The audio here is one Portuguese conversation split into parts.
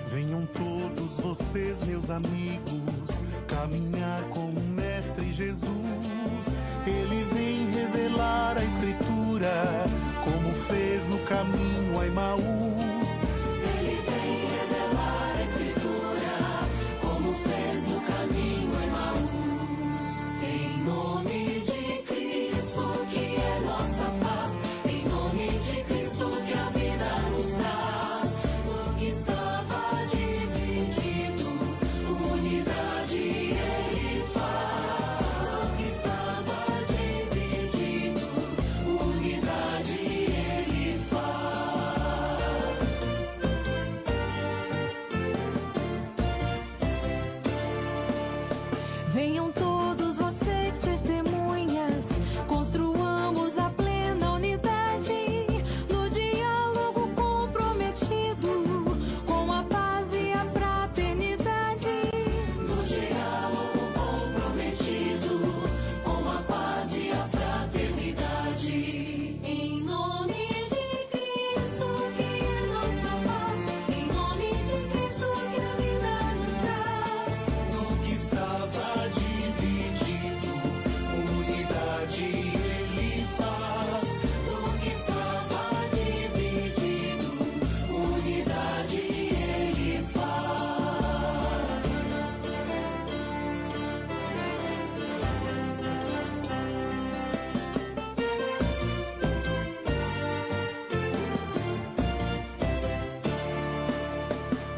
Venham todos vocês, meus amigos, caminhar com o Mestre Jesus. Ele vem revelar a Escritura, como fez no caminho a Emaús. Ele vem revelar a Escritura, como fez no caminho a Emaús. Em nome de Cristo, que é nossa paz, em nome de Cristo, que a vida nos traz, o que estava dividido, unidade Ele faz. O que estava dividido, unidade Ele faz. Venham todos vocês, testemunhas, construamos a plena unidade, no diálogo comprometido, com a paz e a fraternidade. No diálogo comprometido, com a paz e a fraternidade. Em nome de Cristo, que é nossa paz, em nome de Cristo, que a vida nos traz. Do que estava dividido, unidade Ele faz. Do que estava dividido, unidade Ele faz.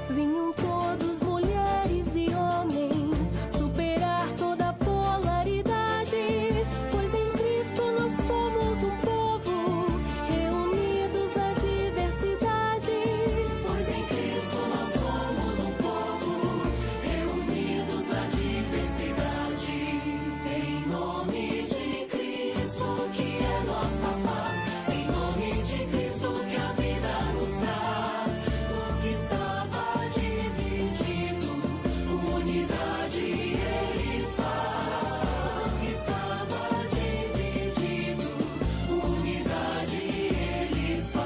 Venham todos, mulheres e homens, superar toda polaridade, pois em Cristo nós somos um povo, reunidos na diversidade. Pois em Cristo nós somos um povo, reunidos na diversidade. Em nome de Cristo, que é nossa paz, em nome de Cristo, que a vida nos traz. O que estava dividido, unidade Ele faz. O que estava dividido, unidade Ele faz.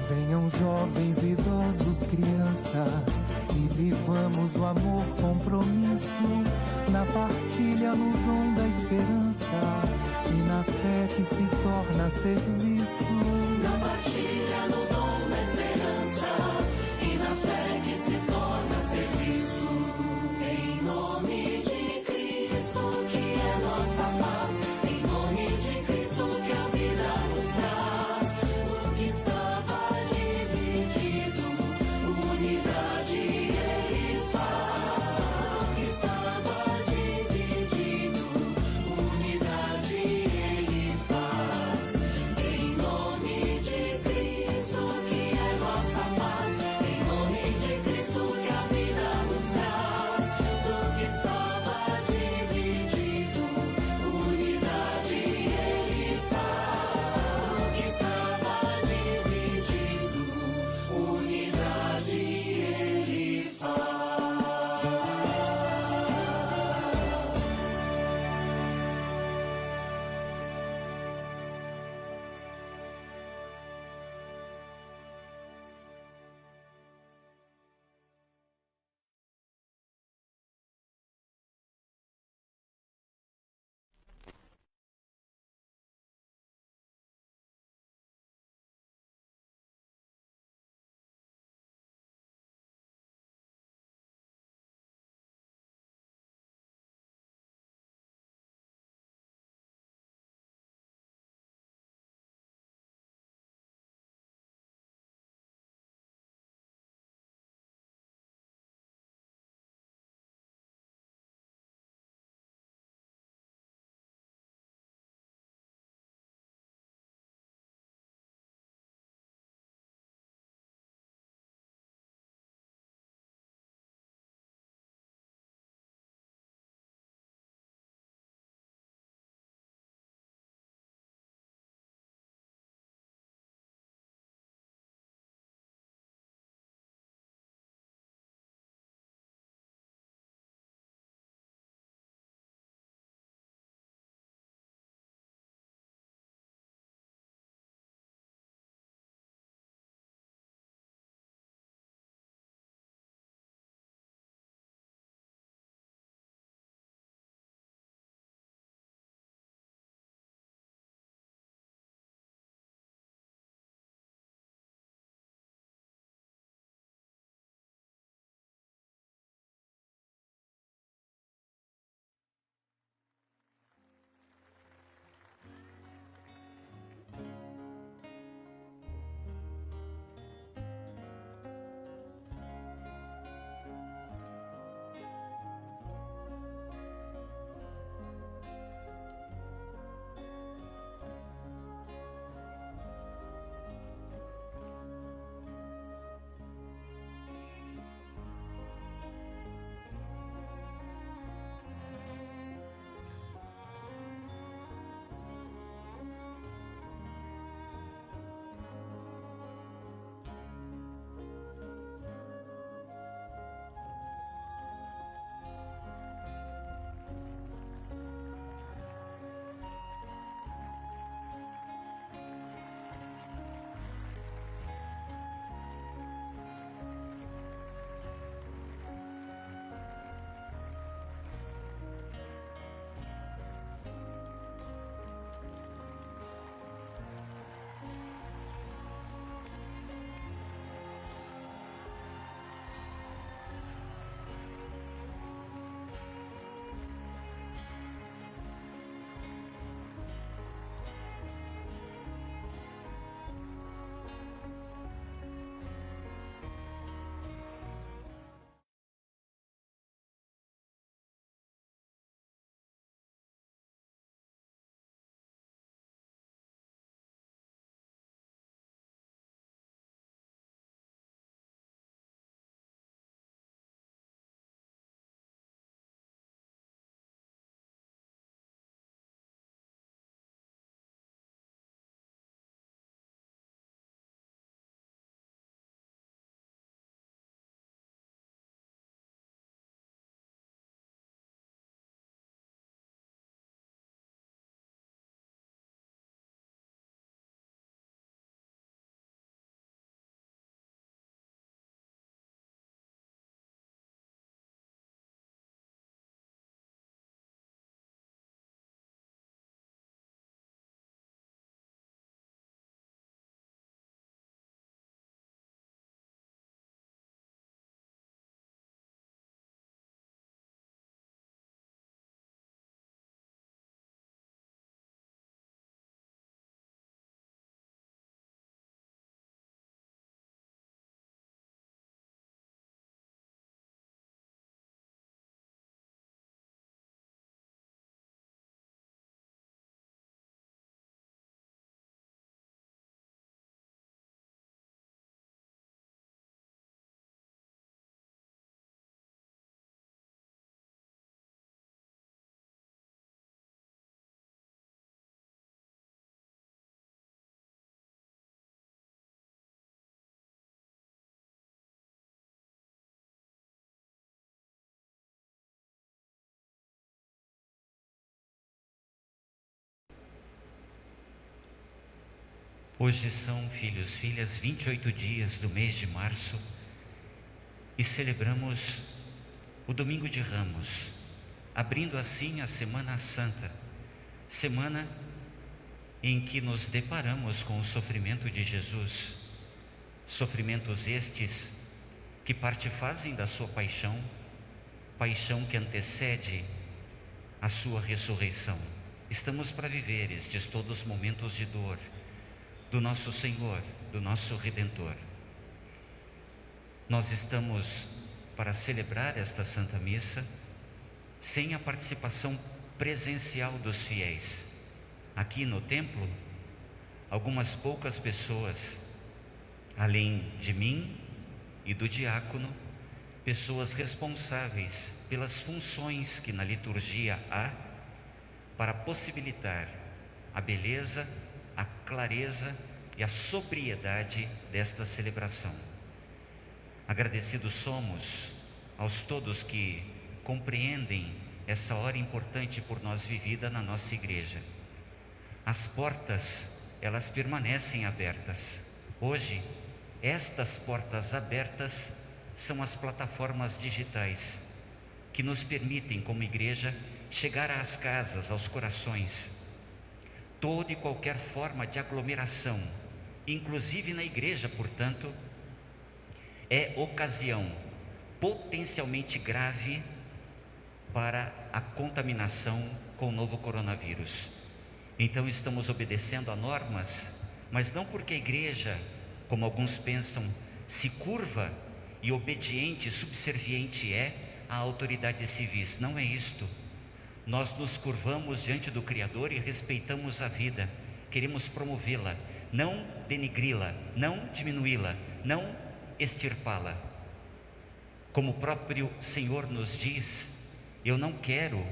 Venham jovens, idosos, crianças, e vivamos o amor, compromisso, na partilha, no dom da esperança, e na fé que se torna serviço. Na partilha, no dom da esperança, e na fé que se torna serviço. Em nome de Cristo, que é nossa paz, em nome de Cristo, que a vida nos traz. O que estava dividido, unidade Ele faz. O que estava dividido, unidade Ele faz. Em nome de Cristo, Hoje são, filhos, filhas, 28 dias do mês de março e celebramos o Domingo de Ramos, abrindo assim a Semana Santa, semana em que nos deparamos com o sofrimento de Jesus, sofrimentos estes que parte fazem da sua paixão, paixão que antecede a sua ressurreição. Estamos para viver estes todos momentos de dor do nosso Senhor, do nosso Redentor. Nós estamos para celebrar esta Santa Missa sem a participação presencial dos fiéis. Aqui no templo, algumas poucas pessoas, além de mim e do diácono, pessoas responsáveis pelas funções que na liturgia há para possibilitar a beleza, a clareza e a sobriedade desta celebração. Agradecidos somos aos todos que compreendem essa hora importante por nós vivida na nossa igreja. As portas, elas permanecem abertas. Hoje, estas portas abertas são as plataformas digitais que nos permitem, como igreja, chegar às casas, aos corações. Toda e qualquer forma de aglomeração, inclusive na igreja, portanto, é ocasião potencialmente grave para a contaminação com o novo coronavírus. Então estamos obedecendo a normas, mas não porque a igreja, como alguns pensam, se curva e obediente, subserviente é à autoridade civis. Não é isto. Nós nos curvamos diante do Criador e respeitamos a vida, queremos promovê-la, não denegri-la, não diminuí-la, não extirpá-la. Como o próprio Senhor nos diz, eu não quero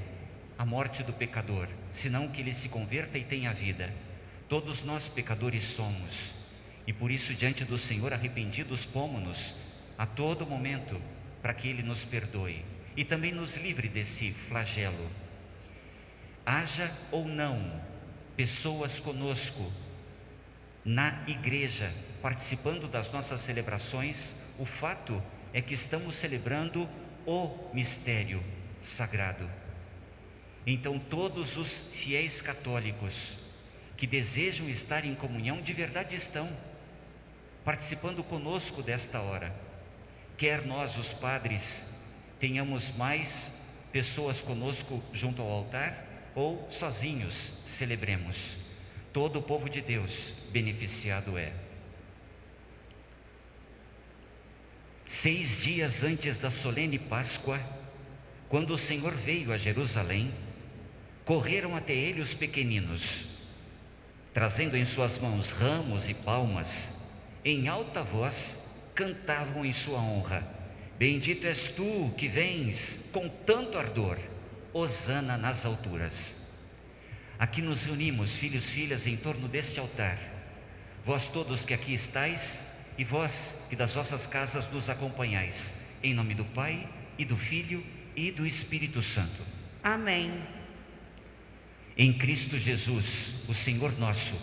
a morte do pecador, senão que ele se converta e tenha vida. Todos nós pecadores somos, e por isso diante do Senhor arrependidos pomos-nos a todo momento, para que Ele nos perdoe e também nos livre desse flagelo. Haja ou não pessoas conosco na igreja, participando das nossas celebrações, o fato é que estamos celebrando o mistério sagrado. Então todos os fiéis católicos que desejam estar em comunhão, de verdade estão participando conosco desta hora. Quer nós, os padres, tenhamos mais pessoas conosco junto ao altar, ou sozinhos celebremos. Todo o povo de Deus beneficiado é. 6 dias antes da solene Páscoa, quando o Senhor veio a Jerusalém, correram até ele os pequeninos, trazendo em suas mãos ramos e palmas, em alta voz cantavam em sua honra: Bendito és tu que vens com tanto ardor, hosana nas alturas. Aqui nos reunimos, filhos, filhas, em torno deste altar, vós todos que aqui estáis e vós que das vossas casas nos acompanhais, em nome do Pai e do Filho e do Espírito Santo. Amém. Em Cristo Jesus, o Senhor nosso,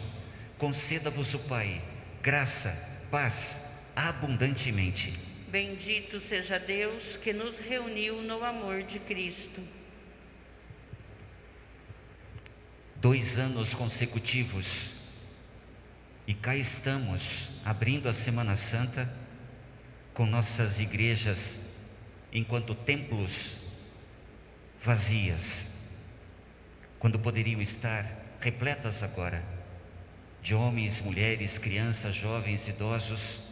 conceda-vos o Pai graça, paz, abundantemente. Bendito seja Deus que nos reuniu no amor de Cristo. 2 anos consecutivos e cá estamos, abrindo a Semana Santa com nossas igrejas enquanto templos vazias, quando poderiam estar repletas agora de homens, mulheres, crianças, jovens, idosos,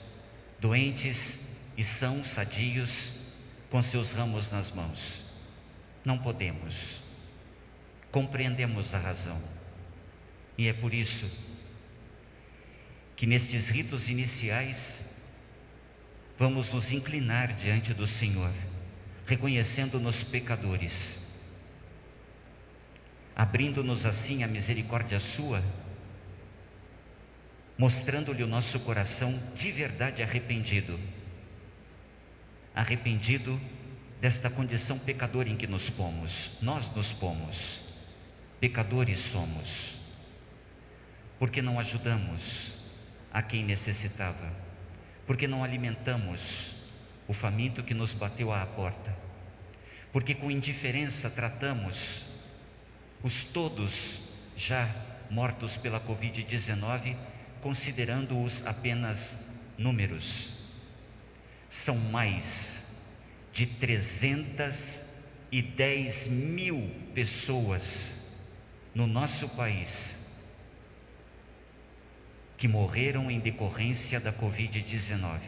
doentes e sãos, sadios, com seus ramos nas mãos. Não podemos, compreendemos a razão, e é por isso que nestes ritos iniciais vamos nos inclinar diante do Senhor, reconhecendo-nos pecadores, abrindo-nos assim à misericórdia sua, mostrando-lhe o nosso coração de verdade arrependido desta condição pecadora em que nos pomos. Nós nos pomos, pecadores somos, porque não ajudamos, a quem necessitava, porque não alimentamos o faminto que nos bateu à porta, porque com indiferença tratamos os todos já mortos pela Covid-19, considerando-os apenas números. São mais de 310 mil pessoas no nosso país que morreram em decorrência da Covid-19.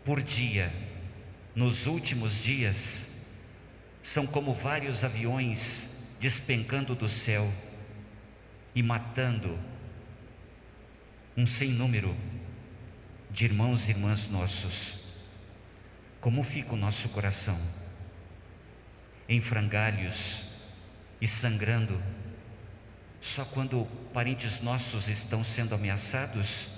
Por dia, nos últimos dias, são como vários aviões despencando do céu e matando um sem número de irmãos e irmãs nossos. Como fica o nosso coração? Em frangalhos e sangrando, só quando parentes nossos estão sendo ameaçados?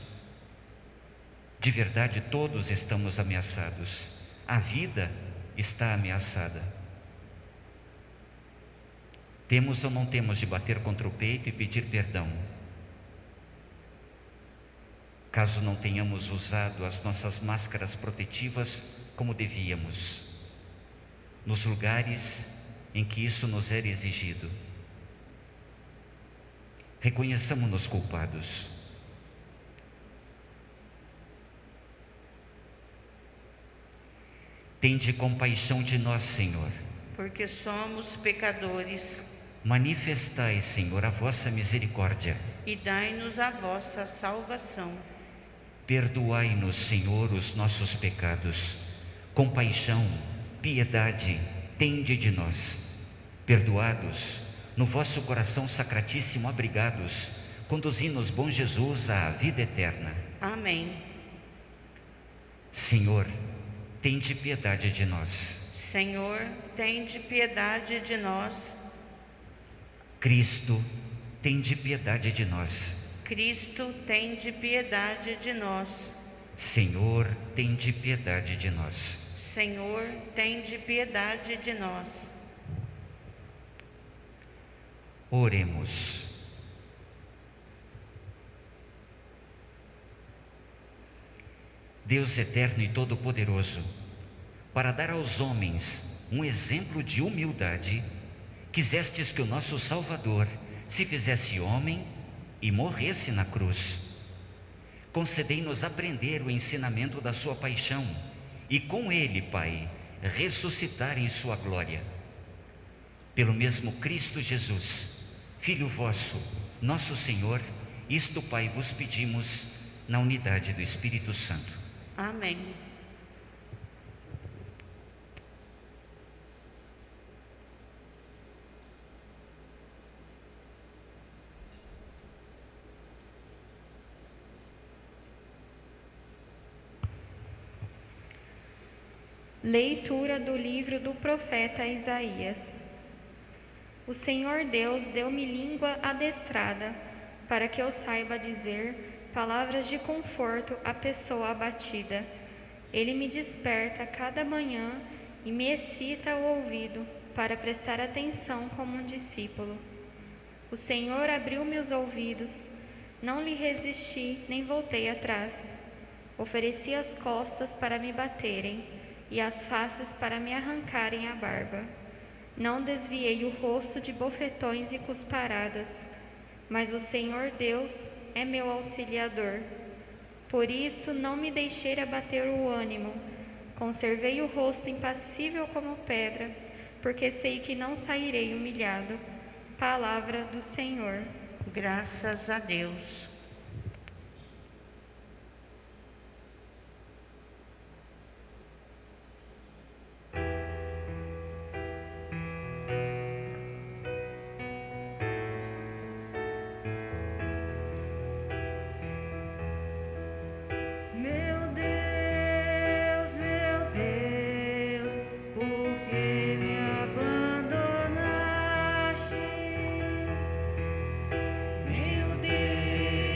De verdade, todos estamos ameaçados. A vida está ameaçada. Temos ou não temos de bater contra o peito e pedir perdão? Caso não tenhamos usado as nossas máscaras protetivas como devíamos, nos lugares em que isso nos era exigido. Reconheçamos-nos culpados. Tende compaixão de nós, Senhor, porque somos pecadores, manifestai, Senhor, a vossa misericórdia. e dai-nos a vossa salvação. Perdoai-nos, Senhor, os nossos pecados. Compaixão, piedade, tende de nós. Perdoados, no vosso coração sacratíssimo abrigados, conduzi-nos, bom Jesus, à vida eterna. Amém. Senhor, tende piedade de nós. Senhor, tende piedade de nós. Cristo, tende piedade de nós. Cristo, tende piedade de nós. Senhor, tende piedade de nós. Senhor, tende piedade de nós. Oremos. Deus eterno e todo-poderoso, para dar aos homens um exemplo de humildade, quisestes que o nosso Salvador se fizesse homem e morresse na cruz. Concedei-nos aprender o ensinamento da sua paixão e com ele, Pai, ressuscitar em sua glória. Pelo mesmo Cristo Jesus, Filho vosso, nosso Senhor, isto, Pai, vos pedimos na unidade do Espírito Santo. Amém. Leitura do livro do profeta Isaías. O Senhor Deus deu-me língua adestrada, para que eu saiba dizer palavras de conforto à pessoa abatida. Ele me desperta cada manhã e me excita o ouvido, para prestar atenção como um discípulo. O Senhor abriu-me os ouvidos, não lhe resisti nem voltei atrás. Ofereci as costas para me baterem, e as faces para me arrancarem a barba. Não desviei o rosto de bofetões e cusparadas, mas o Senhor Deus é meu auxiliador. Por isso não me deixei abater o ânimo, conservei o rosto impassível como pedra, porque sei que não sairei humilhado. Palavra do Senhor. Graças a Deus. Meu Deus, por que me abandonaste? Meu Deus.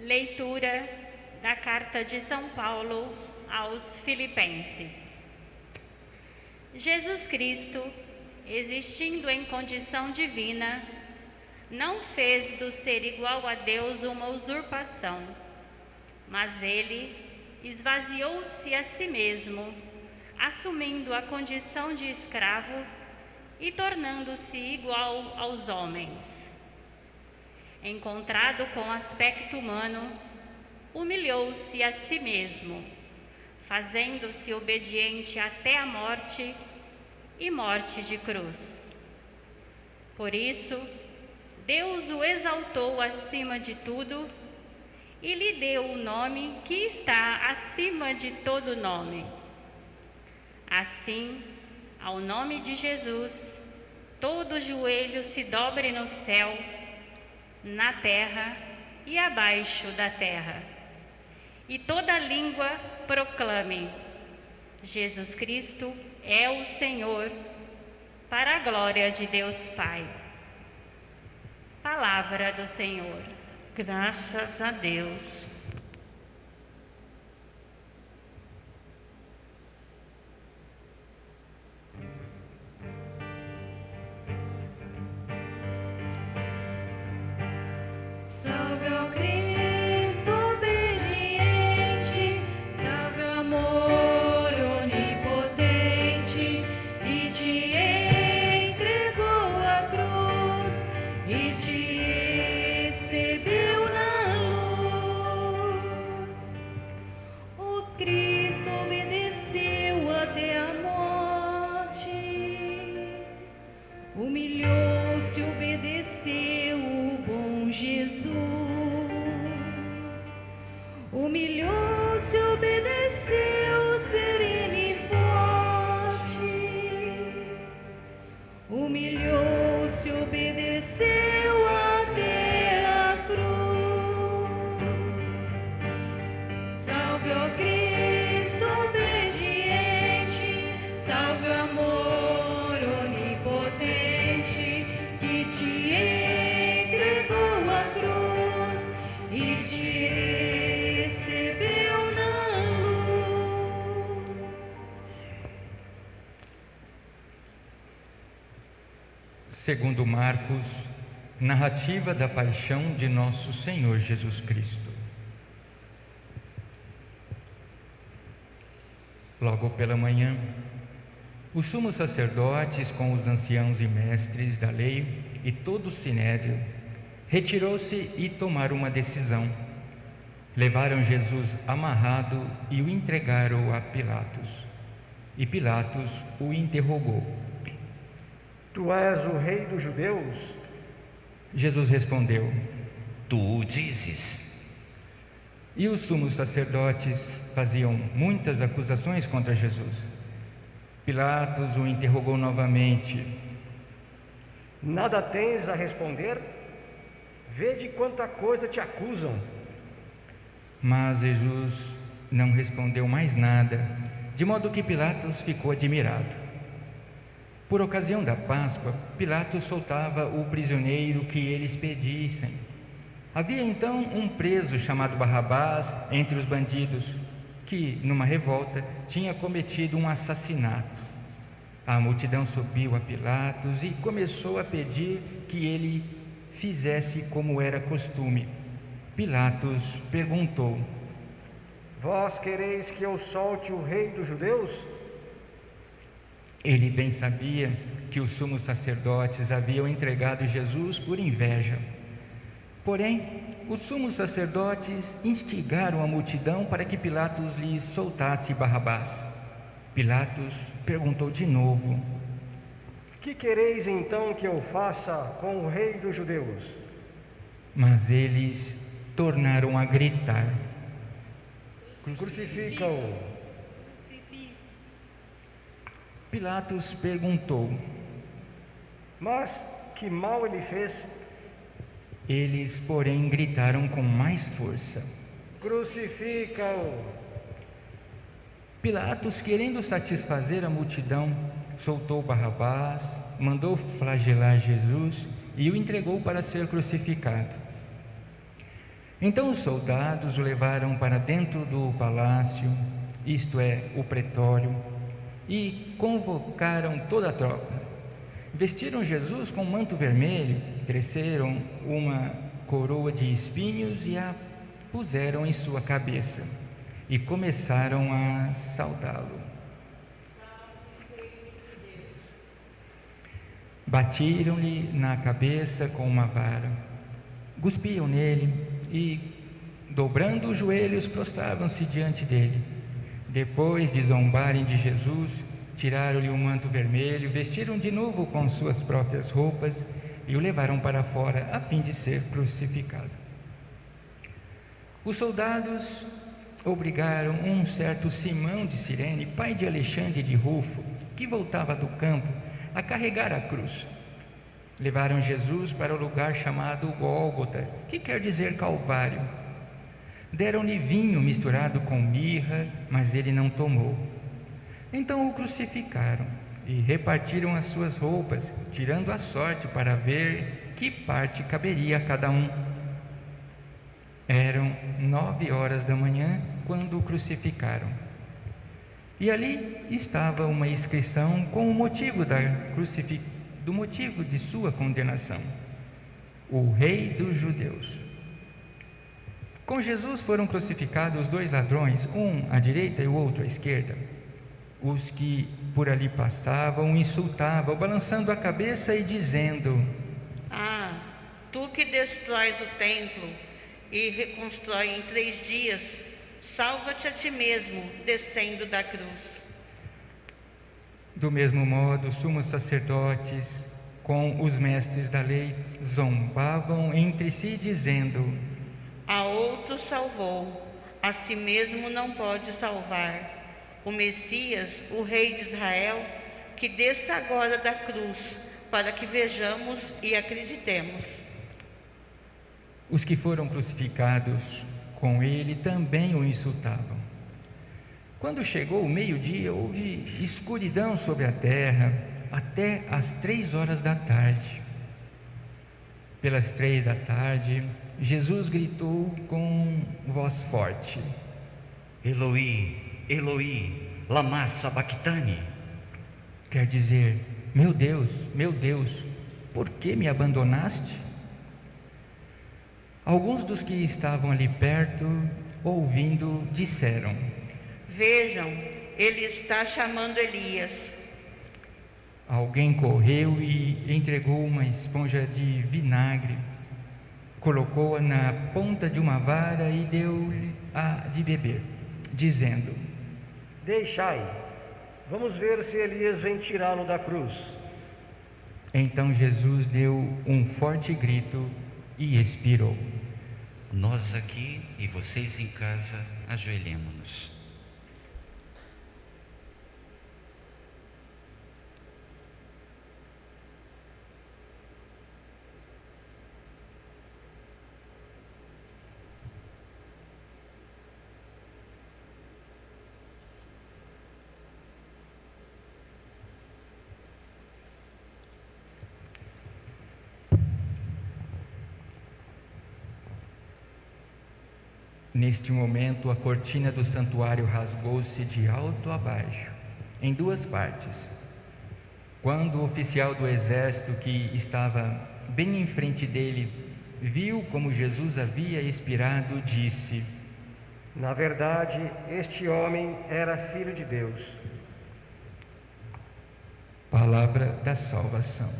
Leitura da Carta de São Paulo aos Filipenses. Jesus Cristo, existindo em condição divina, não fez do ser igual a Deus uma usurpação, mas ele esvaziou-se a si mesmo, assumindo a condição de escravo e tornando-se igual aos homens. Encontrado com aspecto humano, humilhou-se a si mesmo, fazendo-se obediente até a morte e morte de cruz. Por isso, Deus o exaltou acima de tudo e lhe deu o nome que está acima de todo nome. Assim, ao nome de Jesus, todo joelho se dobre no céu, na terra e abaixo da terra, e toda língua proclame: Jesus Cristo é o Senhor, para a glória de Deus Pai. Palavra do Senhor. Graças a Deus. Salve ao Cristo obediente, salve ao amor onipotente, e te entregou a cruz, e te recebeu na luz. O Cristo obedeceu até a morte, humilhou-se, obedeceu o bom Jesus. Humilhou-se, obedeceu, sereno e forte. Humilhou-se, obedeceu até a cruz. Salve ó Cristo obediente, salve o amor onipotente, que te entregou a cruz e te recebeu na luz. Segundo Marcos, narrativa da paixão de nosso Senhor Jesus Cristo. Logo pela manhã, os sumos sacerdotes com os anciãos e mestres da lei e todo o sinédrio retirou-se e tomaram uma decisão. Levaram Jesus amarrado e o entregaram a Pilatos. E Pilatos o interrogou: Tu és o rei dos judeus? Jesus respondeu: Tu o dizes. E os sumos sacerdotes faziam muitas acusações contra Jesus. Pilatos o interrogou novamente: Nada tens a responder? Vede quanta coisa te acusam. Mas Jesus não respondeu mais nada, de modo que Pilatos ficou admirado. Por ocasião da Páscoa, Pilatos soltava o prisioneiro que eles pedissem. Havia então um preso chamado Barrabás entre os bandidos, que, numa revolta, tinha cometido um assassinato. A multidão subiu a Pilatos e começou a pedir que ele fizesse como era costume. Pilatos perguntou: Vós quereis que eu solte o rei dos judeus? Ele bem sabia que os sumos sacerdotes haviam entregado Jesus por inveja. Porém, os sumos sacerdotes instigaram a multidão para que Pilatos lhe soltasse Barrabás. Pilatos perguntou de novo: Que quereis então que eu faça com o rei dos judeus? Mas eles tornaram a gritar: Crucifica-o. Pilatos perguntou: Mas que mal ele fez? Eles, porém, gritaram com mais força: Crucifica-o. Pilatos, querendo satisfazer a multidão, soltou Barrabás, mandou flagelar Jesus e o entregou para ser crucificado. Então os soldados o levaram para dentro do palácio, isto é, o pretório, e convocaram toda a tropa. Vestiram Jesus com um manto vermelho, teceram uma coroa de espinhos e a puseram em sua cabeça, e começaram a saudá-lo. Batiram-lhe na cabeça com uma vara, cuspiam nele e, dobrando os joelhos, prostravam-se diante dele. Depois de zombarem de Jesus, tiraram-lhe o manto vermelho, vestiram de novo com suas próprias roupas e o levaram para fora a fim de ser crucificado. Os soldados obrigaram um certo Simão de Cirene, pai de Alexandre de Rufo, que voltava do campo, a carregar a cruz. Levaram Jesus para o lugar chamado Gólgota, que quer dizer Calvário. Deram-lhe vinho misturado com mirra, mas ele não tomou. Então o crucificaram e repartiram as suas roupas, tirando a sorte para ver que parte caberia a cada um. Eram 9 horas da manhã quando o crucificaram. E ali estava uma inscrição com o motivo do motivo de sua condenação: o Rei dos Judeus. Com Jesus foram crucificados 2 ladrões, um à direita e o outro à esquerda. Os que por ali passavam o insultavam, balançando a cabeça e dizendo: Ah, tu que destróis o templo e reconstrói em 3 dias, salva-te a ti mesmo, descendo da cruz. Do mesmo modo, os sumos sacerdotes, com os mestres da lei, zombavam entre si, dizendo: A outro salvou, a si mesmo não pode salvar. O Messias, o Rei de Israel, que desça agora da cruz, para que vejamos e acreditemos. Os que foram crucificados com ele também o insultavam. Quando chegou o meio-dia, houve escuridão sobre a terra até às 3 horas da tarde. Pelas 3 da tarde, Jesus gritou com voz forte: Eloi, Eloi, lama sabachthani. Quer dizer: meu Deus, por que me abandonaste? Alguns dos que estavam ali perto, ouvindo, disseram: Vejam, ele está chamando Elias. Alguém correu e entregou uma esponja de vinagre, colocou-a na ponta de uma vara e deu-lhe-a de beber, dizendo: Deixai, vamos ver se Elias vem tirá-lo da cruz. Então Jesus deu um forte grito e expirou. Nós aqui e vocês em casa, ajoelhemo-nos. Neste momento, a cortina do santuário rasgou-se de alto a baixo, em 2 partes. Quando o oficial do exército que estava bem em frente dele viu como Jesus havia expirado, disse: Na verdade, este homem era filho de Deus. Palavra da salvação.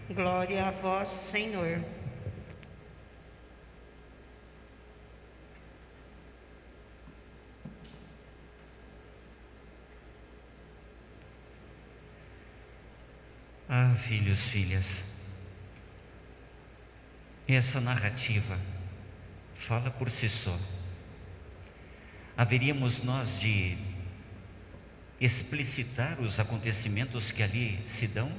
Glória a vós, Senhor. Ah, filhos, filhas, essa narrativa fala por si só. Haveríamos nós de explicitar os acontecimentos que ali se dão?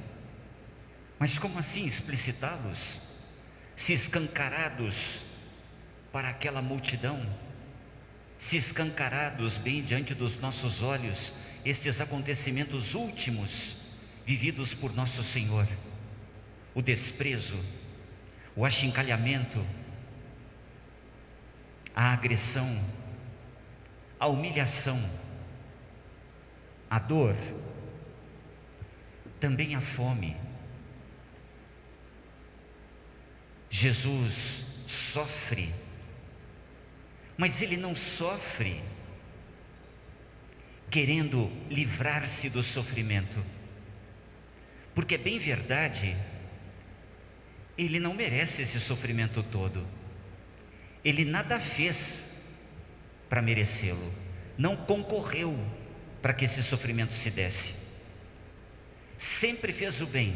Mas como assim explicitá-los? Se escancarados para aquela multidão, se escancarados bem diante dos nossos olhos, estes acontecimentos últimos vividos por nosso Senhor, o desprezo, o achincalhamento, a agressão, a humilhação, a dor, também a fome. Jesus sofre, mas Ele não sofre querendo livrar-se do sofrimento, porque é bem verdade, Ele não merece esse sofrimento todo, Ele nada fez para merecê-lo, não concorreu para que esse sofrimento se desse, sempre fez o bem,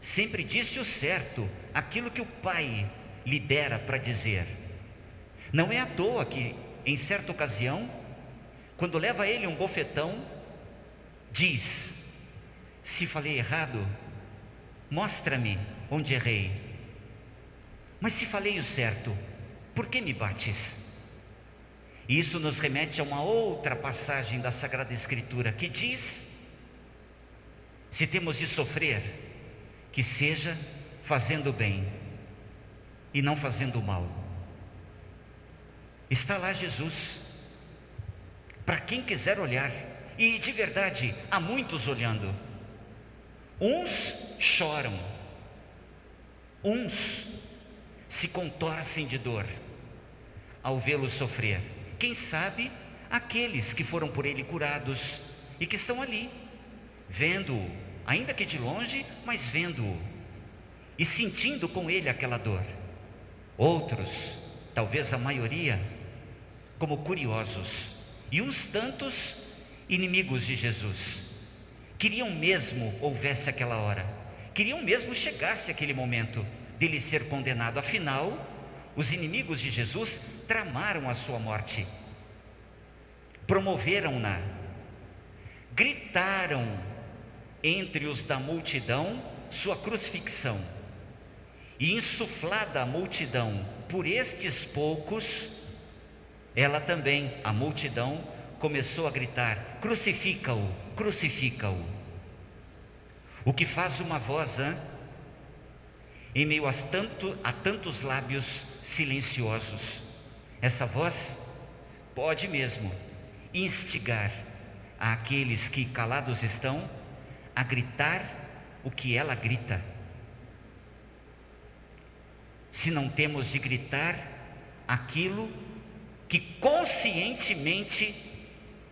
sempre disse o certo, aquilo que o Pai lhe dera para dizer. Não é à toa que, em certa ocasião, quando leva ele um bofetão, diz: se falei errado, mostra-me onde errei, mas se falei o certo, por que me bates? E isso nos remete a uma outra passagem da Sagrada Escritura que diz: se temos de sofrer, que seja fazendo bem e não fazendo mal. Está lá Jesus, para quem quiser olhar, e de verdade, há muitos olhando. Uns choram, uns se contorcem de dor ao vê-lo sofrer. Quem sabe aqueles que foram por ele curados e que estão ali, vendo-o, ainda que de longe, mas vendo-o e sentindo com ele aquela dor. Outros, talvez a maioria, como curiosos, e uns tantos inimigos de Jesus, queriam mesmo houvesse aquela hora, queriam mesmo chegasse aquele momento dele ser condenado. Afinal, os inimigos de Jesus tramaram a sua morte, promoveram-na, gritaram entre os da multidão sua crucifixão, e insuflada a multidão por estes poucos, ela também, a multidão, começou a gritar: crucifica-o, crucifica-o. O que faz uma voz, em meio a tantos lábios silenciosos? Essa voz pode mesmo instigar àqueles que calados estão a gritar o que ela grita. Se não temos de gritar aquilo que conscientemente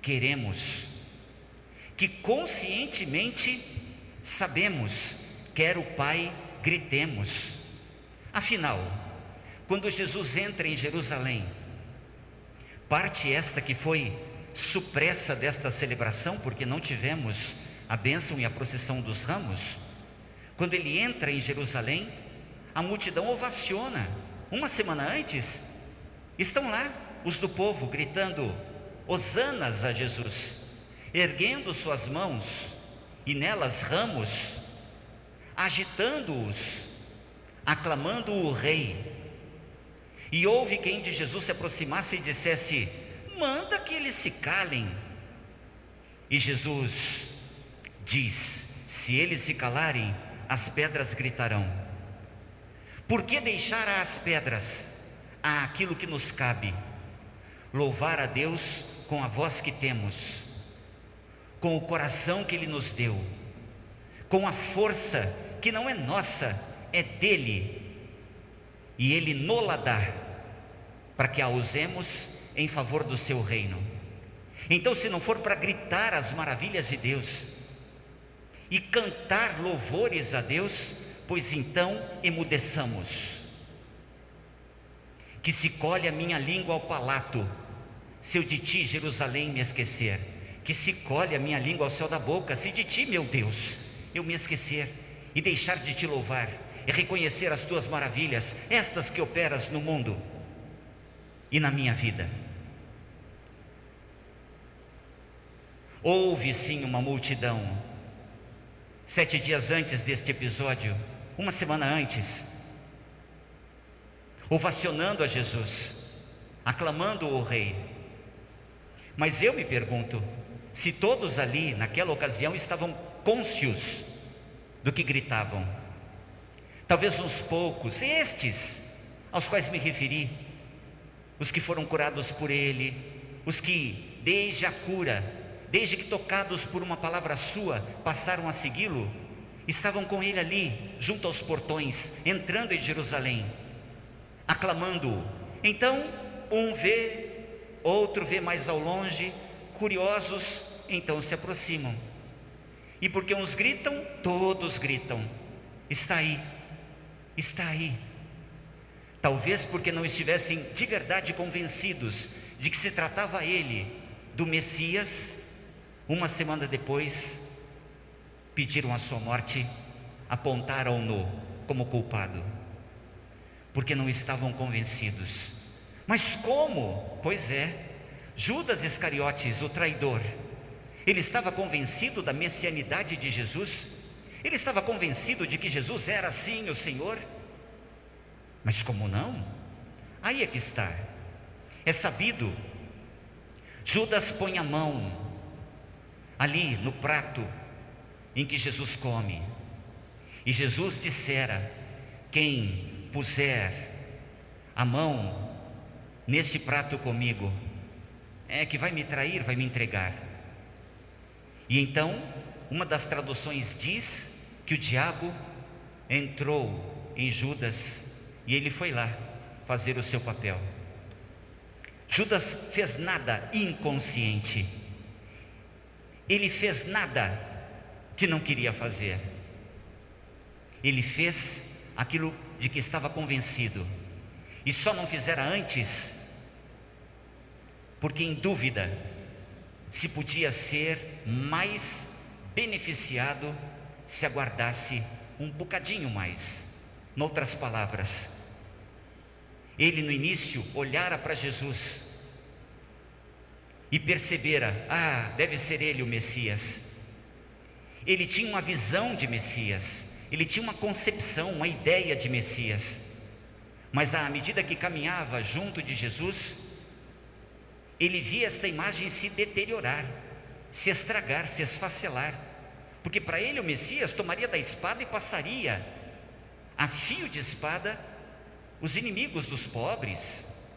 queremos, que conscientemente sabemos, quer o Pai, gritemos. Afinal, quando Jesus entra em Jerusalém, parte esta que foi supressa desta celebração, porque não tivemos a bênção e a procissão dos ramos, quando ele entra em Jerusalém, a multidão ovaciona. Uma semana antes, estão lá os do povo gritando hosanas a Jesus, erguendo suas mãos e nelas ramos, agitando-os, aclamando o rei. E houve quem de Jesus se aproximasse e dissesse: manda que eles se calem. E Jesus diz: se eles se calarem, as pedras gritarão. Por que deixar às pedras aquilo que nos cabe? Louvar a Deus com a voz que temos, com o coração que Ele nos deu, com a força que não é nossa, é dele, e Ele nos-la dá, para que a usemos em favor do seu reino. Então, se não for para gritar as maravilhas de Deus e cantar louvores a Deus, pois então emudeçamos. Que se colhe a minha língua ao palato, se eu de ti, Jerusalém, me esquecer. Que se colhe a minha língua ao céu da boca, se de ti, meu Deus, eu me esquecer e deixar de te louvar e reconhecer as tuas maravilhas, estas que operas no mundo e na minha vida. Houve sim uma multidão, 7 dias antes deste episódio, uma semana antes, ovacionando a Jesus, aclamando o rei. Mas eu me pergunto, se todos ali naquela ocasião estavam cônscios do que gritavam. Talvez uns poucos, estes aos quais me referi, os que foram curados por ele, os que desde a cura, desde que tocados por uma palavra sua, passaram a segui-lo, estavam com ele ali, junto aos portões, entrando em Jerusalém, aclamando-o. Então, um vê, outro vê mais ao longe, curiosos, então se aproximam. E porque uns gritam, todos gritam: está aí, está aí. Talvez porque não estivessem de verdade convencidos de que se tratava ele do Messias, uma semana depois, pediram a sua morte, apontaram-no como culpado, porque não estavam convencidos. Mas como? Pois é, Judas Iscariotes, o traidor, ele estava convencido da messianidade de Jesus, ele estava convencido de que Jesus era sim o Senhor. Mas como não? Aí é que está. É sabido, Judas põe a mão ali no prato em que Jesus come, e Jesus dissera: quem puser a mão neste prato comigo é que vai me trair, vai me entregar. E então, uma das traduções diz que o diabo entrou em Judas e ele foi lá fazer o seu papel. Judas fez nada inconsciente, ele fez nada que não queria fazer, ele fez aquilo de que estava convencido, e só não fizera antes porque em dúvida se podia ser mais beneficiado se aguardasse um bocadinho mais. Noutras palavras, ele no início olhara para Jesus e percebera: deve ser ele o Messias. Ele tinha uma visão de Messias, ele tinha uma concepção, uma ideia de Messias, mas à medida que caminhava junto de Jesus, ele via esta imagem se deteriorar, se estragar, se esfacelar, porque para ele o Messias tomaria da espada e passaria a fio de espada os inimigos dos pobres,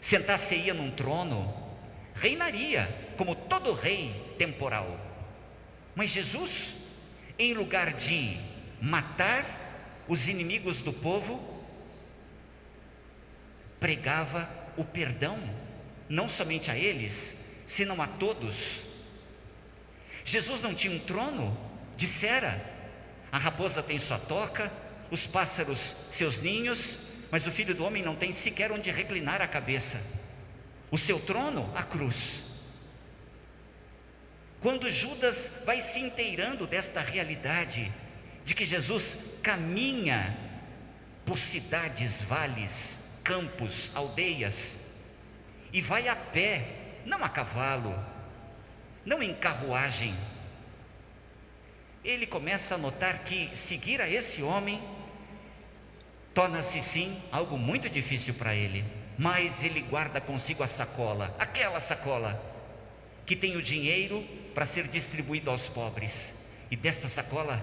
sentar-se-ia num trono, reinaria como todo rei temporal. Mas Jesus, em lugar de matar os inimigos do povo, pregava o perdão, não somente a eles, senão a todos. Jesus não tinha um trono, dissera: a raposa tem sua toca, os pássaros seus ninhos, mas o Filho do Homem não tem sequer onde reclinar a cabeça. O seu trono, a cruz. Quando Judas vai se inteirando desta realidade, de que Jesus caminha por cidades, vales, campos, aldeias, e vai a pé, não a cavalo, não em carruagem, ele começa a notar que seguir a esse homem torna-se sim algo muito difícil para ele. Mas ele guarda consigo a sacola, aquela sacola que tem o dinheiro para ser distribuído aos pobres, e desta sacola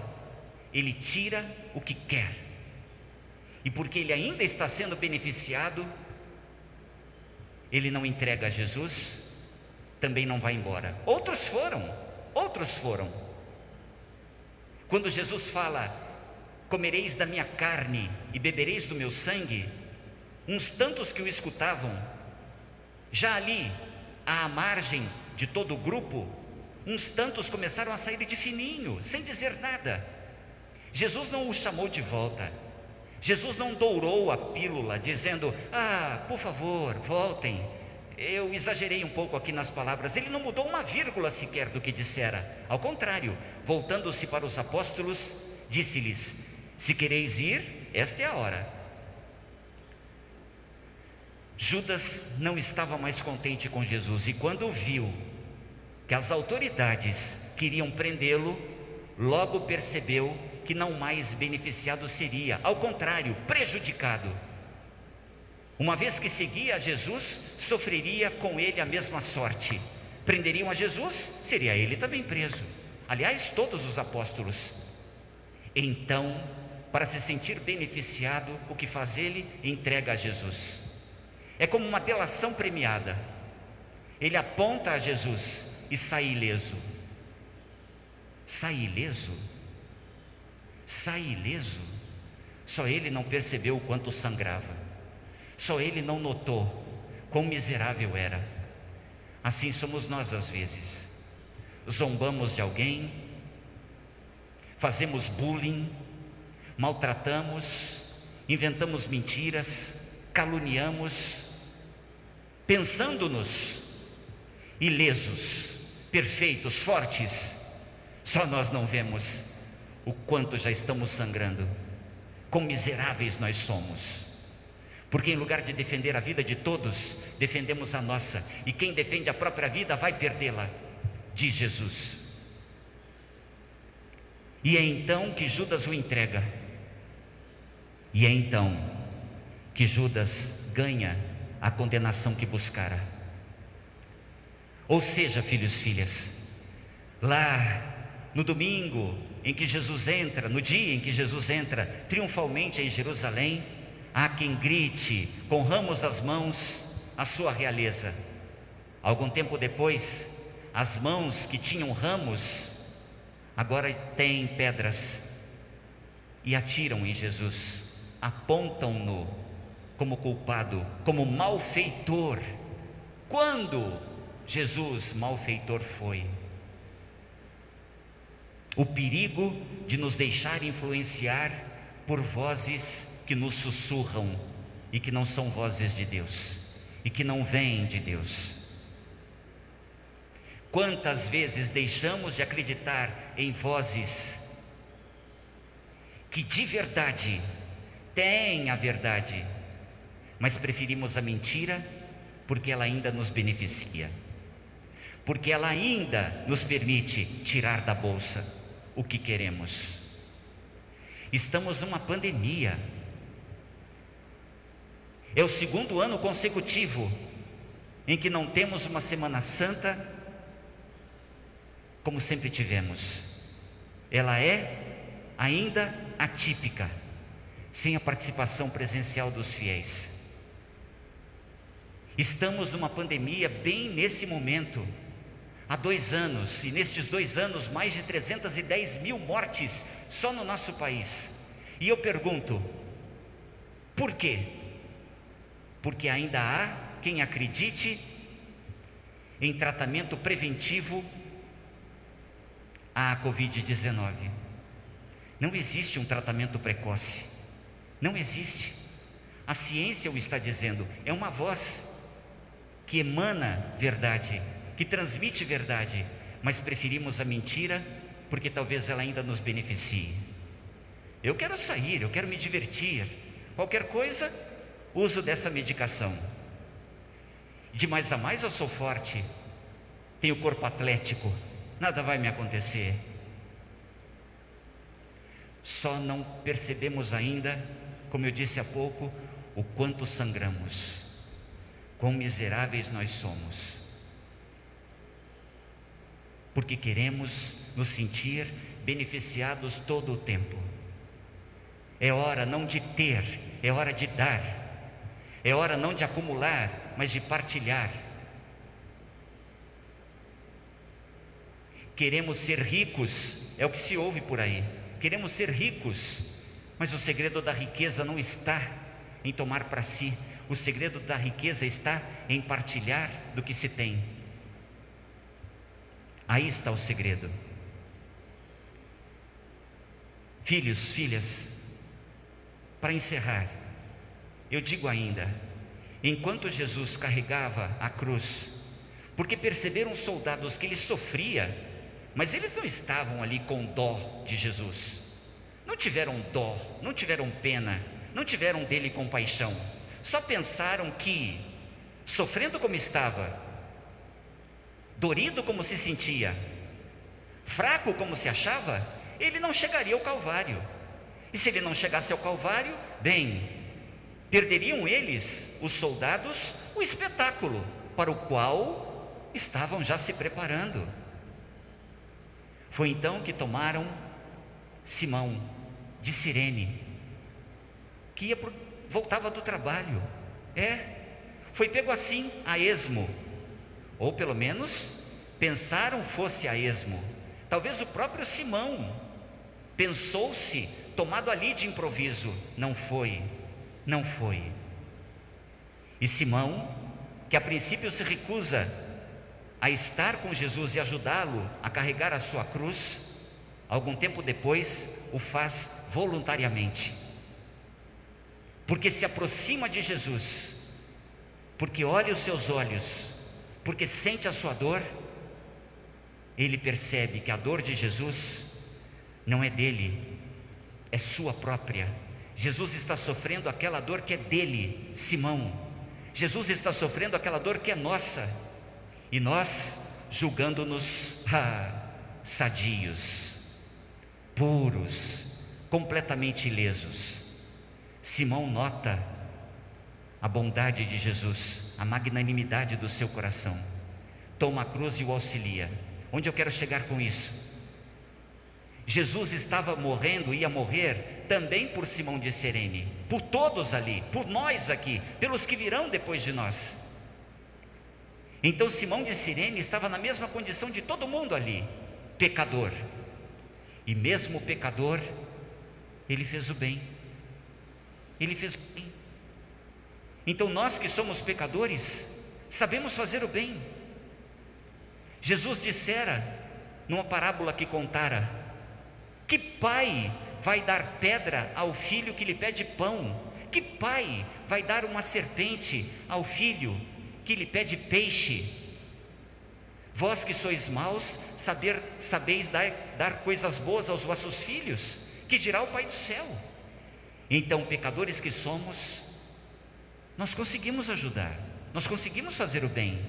ele tira o que quer, e porque ele ainda está sendo beneficiado, ele não entrega a Jesus, também não vai embora. Outros foram. Quando Jesus fala: comereis da minha carne e bebereis do meu sangue, uns tantos que o escutavam, já ali, à margem de todo o grupo, uns tantos começaram a sair de fininho, sem dizer nada. Jesus não o chamou de volta, Jesus não dourou a pílula, dizendo: por favor, voltem. Eu exagerei um pouco aqui nas palavras. Ele não mudou uma vírgula sequer do que dissera. Ao contrário, voltando-se para os apóstolos, disse-lhes: se quereis ir, esta é a hora. Judas não estava mais contente com Jesus, e quando viu que as autoridades queriam prendê-lo, logo percebeu que não mais beneficiado seria, ao contrário, prejudicado. Uma vez que seguia a Jesus, sofreria com ele a mesma sorte. Prenderiam a Jesus, seria ele também preso. Aliás, todos os apóstolos. Então, para se sentir beneficiado, o que faz ele? Entrega a Jesus. É como uma delação premiada. Ele aponta a Jesus e sai ileso. Sai ileso? Sai ileso? Só ele não percebeu o quanto sangrava. Só ele não notou quão miserável era. Assim somos nós às vezes. Zombamos de alguém, fazemos bullying, maltratamos, inventamos mentiras, caluniamos, pensando-nos ilesos, perfeitos, fortes. Só nós não vemos o quanto já estamos sangrando, quão miseráveis nós somos. Porque em lugar de defender a vida de todos, defendemos a nossa, e quem defende a própria vida vai perdê-la, diz Jesus. E é então que Judas o entrega, e é então que Judas ganha a condenação que buscara. Ou seja, filhos e filhas, lá no domingo em que Jesus entra, no dia em que Jesus entra triunfalmente em Jerusalém, há quem grite com ramos nas mãos a sua realeza. Algum tempo depois, as mãos que tinham ramos agora têm pedras e atiram em Jesus, apontam-no como culpado, como malfeitor. Quando Jesus malfeitor foi? O perigo de nos deixar influenciar por vozes que nos sussurram e que não são vozes de Deus e que não vêm de Deus. Quantas vezes deixamos de acreditar em vozes que de verdade têm a verdade, mas preferimos a mentira porque ela ainda nos beneficia, porque ela ainda nos permite tirar da bolsa o que queremos. Estamos numa pandemia. É o segundo ano consecutivo em que não temos uma Semana Santa como sempre tivemos. Ela é ainda atípica, sem a participação presencial dos fiéis. Estamos numa pandemia bem nesse momento, há 2 anos, e nestes 2 anos mais de 310 mil mortes só no nosso país. E eu pergunto, por quê? Porque ainda há quem acredite em tratamento preventivo à Covid-19. Não existe um tratamento precoce, não existe. A ciência o está dizendo, é uma voz que emana verdade, que transmite verdade, mas preferimos a mentira porque talvez ela ainda nos beneficie. Eu quero sair, eu quero me divertir, qualquer coisa, uso dessa medicação. De mais a mais eu sou forte, tenho corpo atlético, nada vai me acontecer. Só não percebemos ainda, como eu disse há pouco, o quanto sangramos, quão miseráveis nós somos, porque queremos nos sentir beneficiados todo o tempo. É hora não de ter, é hora de dar. É hora não de acumular, mas de partilhar. Queremos ser ricos, é o que se ouve por aí. Queremos ser ricos, mas o segredo da riqueza não está em tomar para si. O segredo da riqueza está em partilhar do que se tem. Aí está o segredo. Filhos, filhas, para encerrar, eu digo ainda, enquanto Jesus carregava a cruz, porque perceberam os soldados que ele sofria, mas eles não estavam ali com dó de Jesus, não tiveram dó, não tiveram pena, não tiveram dele compaixão, só pensaram que, sofrendo como estava, dorido como se sentia, fraco como se achava, ele não chegaria ao Calvário. E se ele não chegasse ao Calvário, bem, perderiam eles, os soldados, o espetáculo para o qual estavam já se preparando. Foi então que tomaram Simão de Cirene, que voltava do trabalho. Foi pego assim, a esmo, ou pelo menos pensaram fosse a esmo. Talvez o próprio Simão pensou-se tomado ali de improviso. Não foi. E Simão, que a princípio se recusa a estar com Jesus e ajudá-lo a carregar a sua cruz, algum tempo depois o faz voluntariamente, porque se aproxima de Jesus, porque olha os seus olhos, porque sente a sua dor. Ele percebe que a dor de Jesus não é dele, é sua própria. Jesus está sofrendo aquela dor que é dele, Simão. Jesus está sofrendo aquela dor que é nossa, e nós julgando-nos sadios, puros, completamente ilesos. Simão nota a bondade de Jesus, a magnanimidade do seu coração, toma a cruz e o auxilia. Onde eu quero chegar com isso? Jesus estava morrendo, ia morrer também por Simão de Cirene, por todos ali, por nós aqui, pelos que virão depois de nós. Então Simão de Cirene estava na mesma condição de todo mundo ali, pecador. E mesmo pecador, ele fez o bem. Ele fez o bem. Então nós que somos pecadores, sabemos fazer o bem. Jesus dissera, numa parábola que contara: que pai vai dar pedra ao filho que lhe pede pão? Que pai vai dar uma serpente ao filho que lhe pede peixe? Vós que sois maus, sabeis dar coisas boas aos vossos filhos, que dirá o Pai do céu? Então, pecadores que somos, nós conseguimos ajudar, nós conseguimos fazer o bem,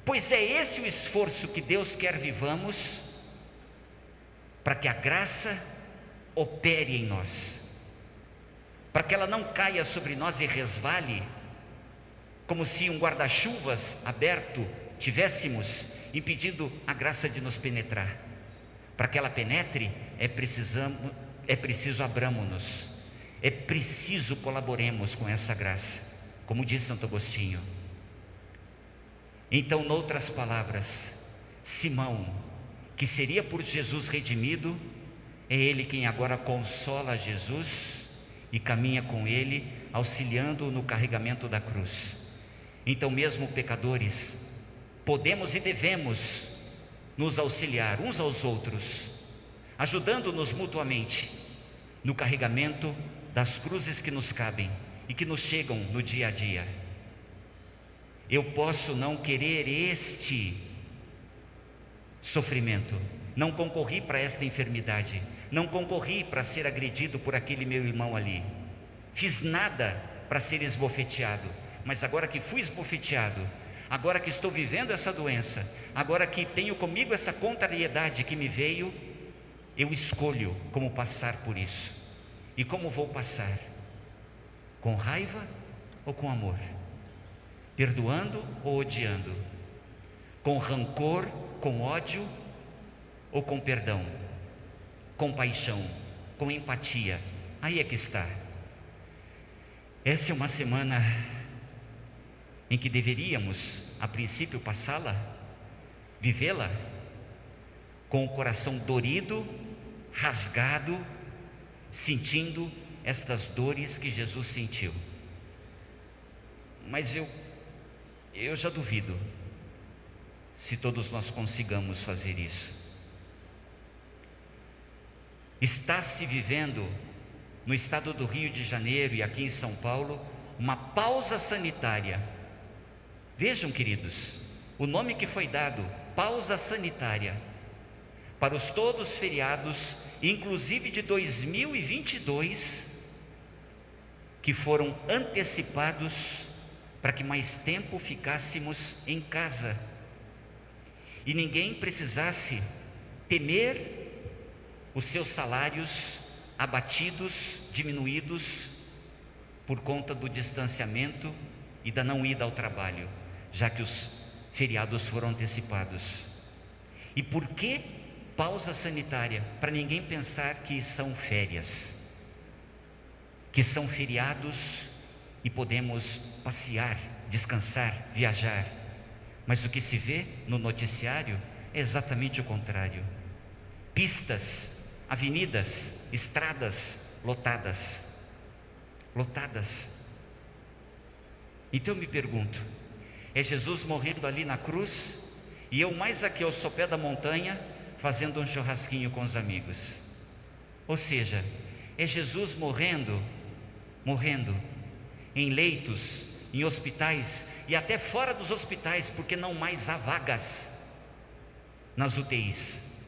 pois é esse o esforço que Deus quer vivamos, para que a graça opere em nós, para que ela não caia sobre nós e resvale, como se um guarda-chuvas aberto tivéssemos, impedindo a graça de nos penetrar. Para que ela penetre, é preciso abramo-nos, é preciso colaboremos com essa graça, como diz Santo Agostinho. Então, noutras palavras, Simão, que seria por Jesus redimido, é ele quem agora consola Jesus e caminha com ele, auxiliando-o no carregamento da cruz. Então, mesmo pecadores, podemos e devemos nos auxiliar uns aos outros, ajudando-nos mutuamente no carregamento das cruzes que nos cabem e que nos chegam no dia a dia. Eu posso não querer este sofrimento, não concorri para esta enfermidade, não concorri para ser agredido por aquele meu irmão ali, fiz nada para ser esbofeteado, mas agora que fui esbofeteado, agora que estou vivendo essa doença, agora que tenho comigo essa contrariedade que me veio, eu escolho como passar por isso. E como vou passar? Com raiva ou com amor? Perdoando ou odiando? Com rancor, com ódio ou com perdão? Com paixão, com empatia? Aí é que está. Essa é uma semana em que deveríamos, a princípio, passá-la, vivê-la com o coração dorido, rasgado, sentindo estas dores que Jesus sentiu. Mas eu já duvido se todos nós consigamos fazer isso. Está se vivendo no estado do Rio de Janeiro e aqui em São Paulo uma pausa sanitária. Vejam, queridos, o nome que foi dado, pausa sanitária, para os todos feriados, inclusive de 2022, que foram antecipados para que mais tempo ficássemos em casa e ninguém precisasse temer os seus salários abatidos, diminuídos por conta do distanciamento e da não ida ao trabalho, já que os feriados foram antecipados. E por que pausa sanitária? Para ninguém pensar que são férias, que são feriados e podemos passear descansar, viajar. Mas o que se vê no noticiário é exatamente o contrário. Pistas, avenidas, estradas lotadas. Lotadas. Então eu me pergunto, é Jesus morrendo ali na cruz e eu mais aqui ao sopé da montanha fazendo um churrasquinho com os amigos? Ou seja, é Jesus morrendo em leitos, em hospitais e até fora dos hospitais, porque não mais há vagas nas UTIs.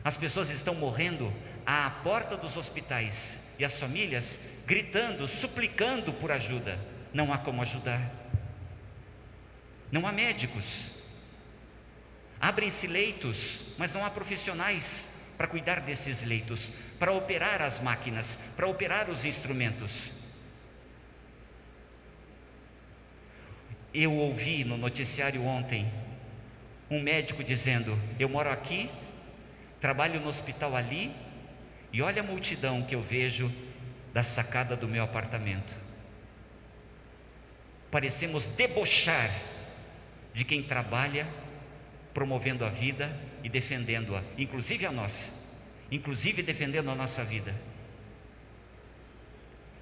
As pessoas estão morrendo à porta dos hospitais e as famílias gritando, suplicando por ajuda. Não há como ajudar. Não há médicos. Abrem-se leitos, mas não há profissionais para cuidar desses leitos, para operar as máquinas, para operar os instrumentos. Eu ouvi no noticiário ontem um médico dizendo: eu moro aqui, trabalho no hospital ali, e olha a multidão que eu vejo da sacada do meu apartamento. Parecemos debochar de quem trabalha promovendo a vida e defendendo-a, inclusive a nossa, inclusive defendendo a nossa vida.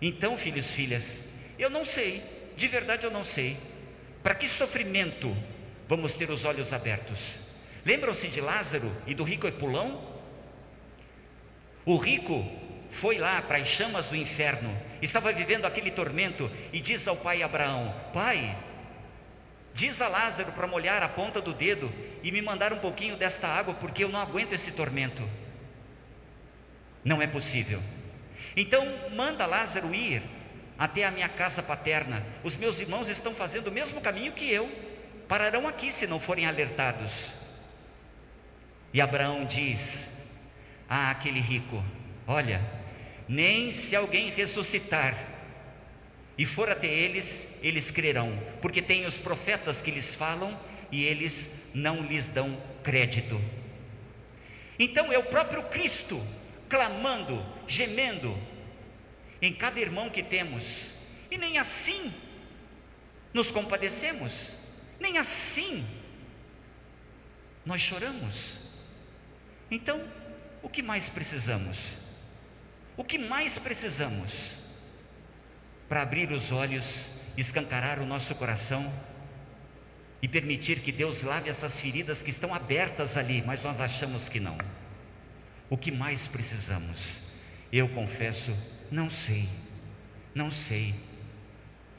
Então, filhos e filhas, eu não sei, de verdade eu não sei, para que sofrimento vamos ter os olhos abertos. Lembram-se de Lázaro e do rico Epulão? O rico foi lá para as chamas do inferno, estava vivendo aquele tormento e diz ao pai Abraão: pai, diz a Lázaro para molhar a ponta do dedo e me mandar um pouquinho desta água, porque eu não aguento esse tormento. Não é possível. Então manda Lázaro ir até a minha casa paterna. Os meus irmãos estão fazendo o mesmo caminho que eu, pararão aqui se não forem alertados. E Abraão diz àquele rico: olha, nem se alguém ressuscitar e for até eles, eles crerão, porque tem os profetas que lhes falam e eles não lhes dão crédito. Então é o próprio Cristo clamando, gemendo em cada irmão que temos, e nem assim nos compadecemos, nem assim nós choramos. Então, o que mais precisamos? O que mais precisamos para abrir os olhos, escancarar o nosso coração e permitir que Deus lave essas feridas que estão abertas ali, mas nós achamos que não? O que mais precisamos? Eu confesso, não sei.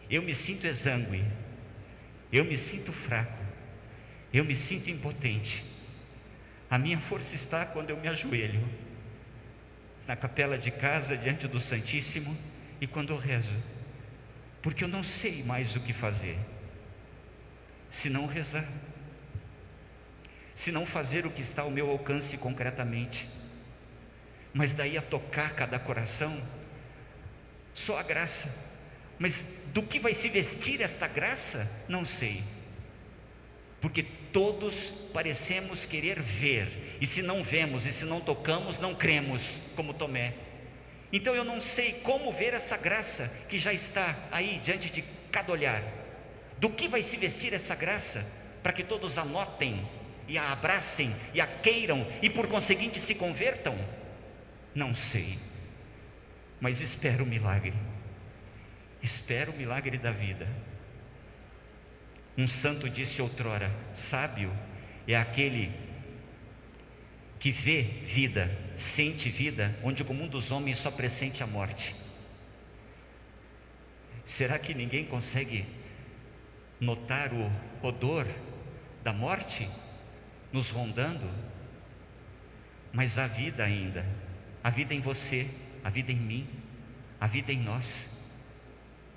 Eu me sinto exangue, eu me sinto fraco, eu me sinto impotente. A minha força está quando eu me ajoelho na capela de casa, diante do Santíssimo, e quando eu rezo, porque eu não sei mais o que fazer, se não rezar, se não fazer o que está ao meu alcance concretamente. Mas daí a tocar cada coração, só a graça. Mas do que vai se vestir esta graça? Não sei, porque todos parecemos querer ver, e se não vemos, e se não tocamos, não cremos, como Tomé. Então eu não sei como ver essa graça que já está aí diante de cada olhar. Do que vai se vestir essa graça, para que todos a notem, e a abracem, e a queiram, e por conseguinte se convertam? Não sei, mas espero o milagre da vida. Um santo disse outrora: sábio é aquele que vê vida, sente vida, onde o comum dos homens só pressente a morte. Será que ninguém consegue notar o odor da morte nos rondando? Mas há vida ainda, a vida em você, a vida em mim, a vida em nós.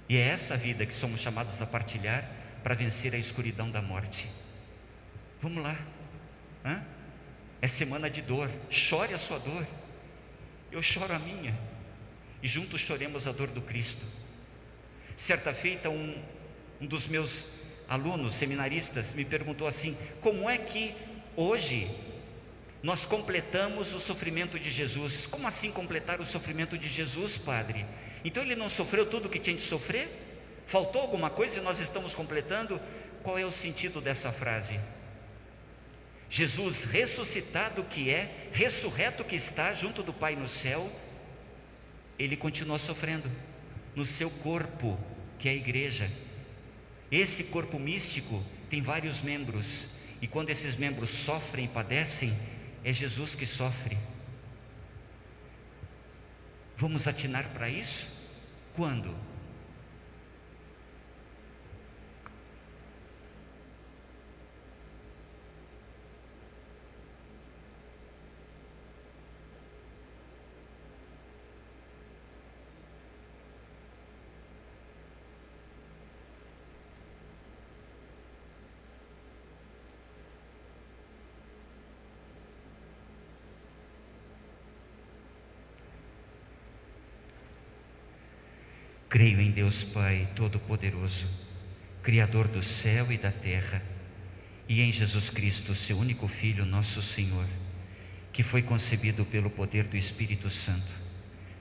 E é essa vida que somos chamados a partilhar para vencer a escuridão da morte. Vamos lá, é semana de dor, chore a sua dor, eu choro a minha, e juntos choremos a dor do Cristo. Certa feita um dos meus alunos seminaristas me perguntou assim: como é que hoje nós completamos o sofrimento de Jesus? Como assim completar o sofrimento de Jesus, padre? Então ele não sofreu tudo o que tinha de sofrer? Faltou alguma coisa e nós estamos completando? Qual é o sentido dessa frase? Jesus ressuscitado que é, ressurreto que está junto do Pai no céu, ele continua sofrendo no seu corpo, que é a igreja. Esse corpo místico tem vários membros, e quando esses membros sofrem e padecem, é Jesus que sofre. Vamos atinar para isso? Quando? Creio em Deus Pai Todo-Poderoso, Criador do céu e da terra, e em Jesus Cristo, seu único Filho, nosso Senhor, que foi concebido pelo poder do Espírito Santo,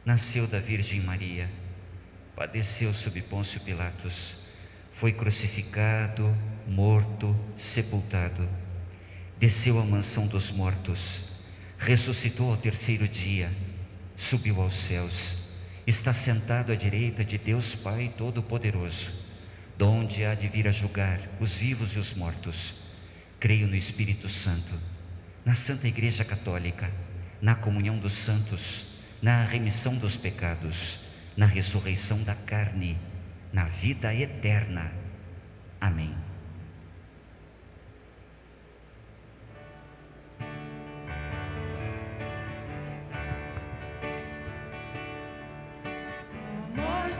nasceu da Virgem Maria, padeceu sob Pôncio Pilatos, foi crucificado, morto, sepultado, desceu à mansão dos mortos, ressuscitou ao terceiro dia, subiu aos céus, está sentado à direita de Deus Pai Todo-Poderoso, donde há de vir a julgar os vivos e os mortos. Creio no Espírito Santo, na Santa Igreja Católica, na comunhão dos santos, na remissão dos pecados, na ressurreição da carne, na vida eterna. Amém.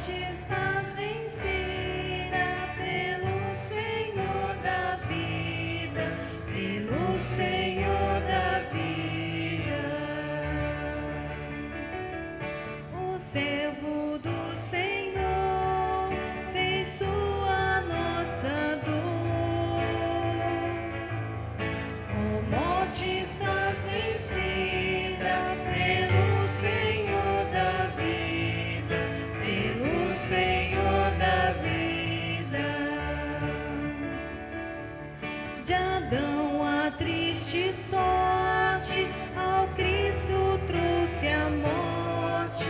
Estás vencida pelo Senhor da vida, pelo Senhor da vida. O servo do Senhor fez sua nossa dor. Ó morte, estás vencida pelo Senhor da vida, pelo Senhor da vida. De Adão a triste sorte, ao Cristo trouxe a morte.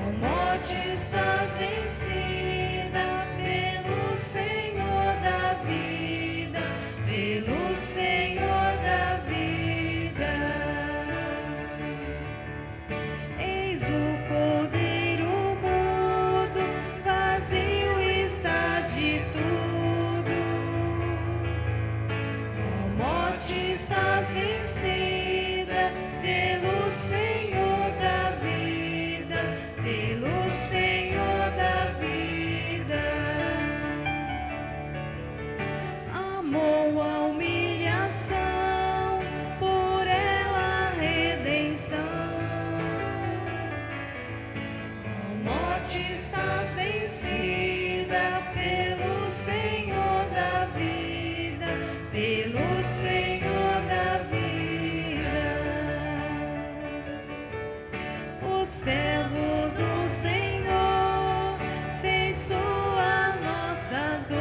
Ó morte, estás vencida pelo Senhor da vida, pelo Senhor da vida. Eis o Cordeiro mudo, vazio está de tudo. Ó morte, estás vencida pelo Senhor da vida, pelo Senhor da vida. Amou a humilhação, por ela a redenção. Morte, estás vencida pelo Senhor da vida, pelo Senhor da vida. Os servos do Senhor fez sua nossa dor.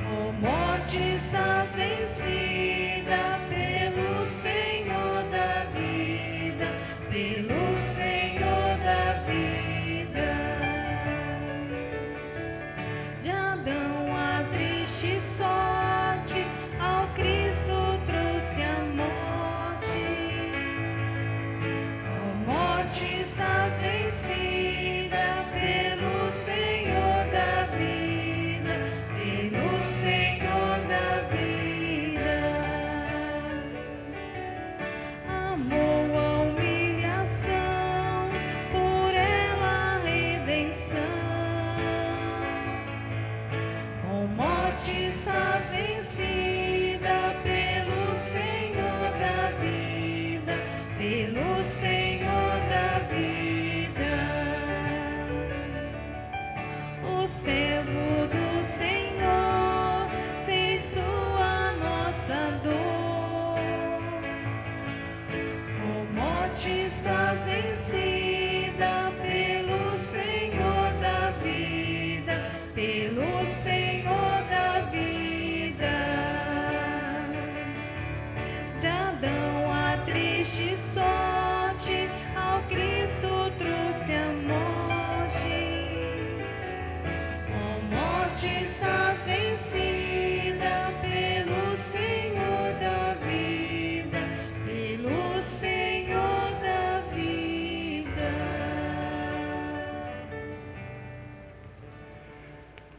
Ó morte, estás vencida pelo Senhor da vida, pelo Senhor da vida. De Adão a triste sorte, ao Cristo trouxe a morte. Ó morte, estás vencida pelo Senhor da vida, pelo Senhor da vida. Amou a humilhação, por ela a redenção. Ó morte, estás vencida pelo Senhor da vida, pelo Senhor da vida.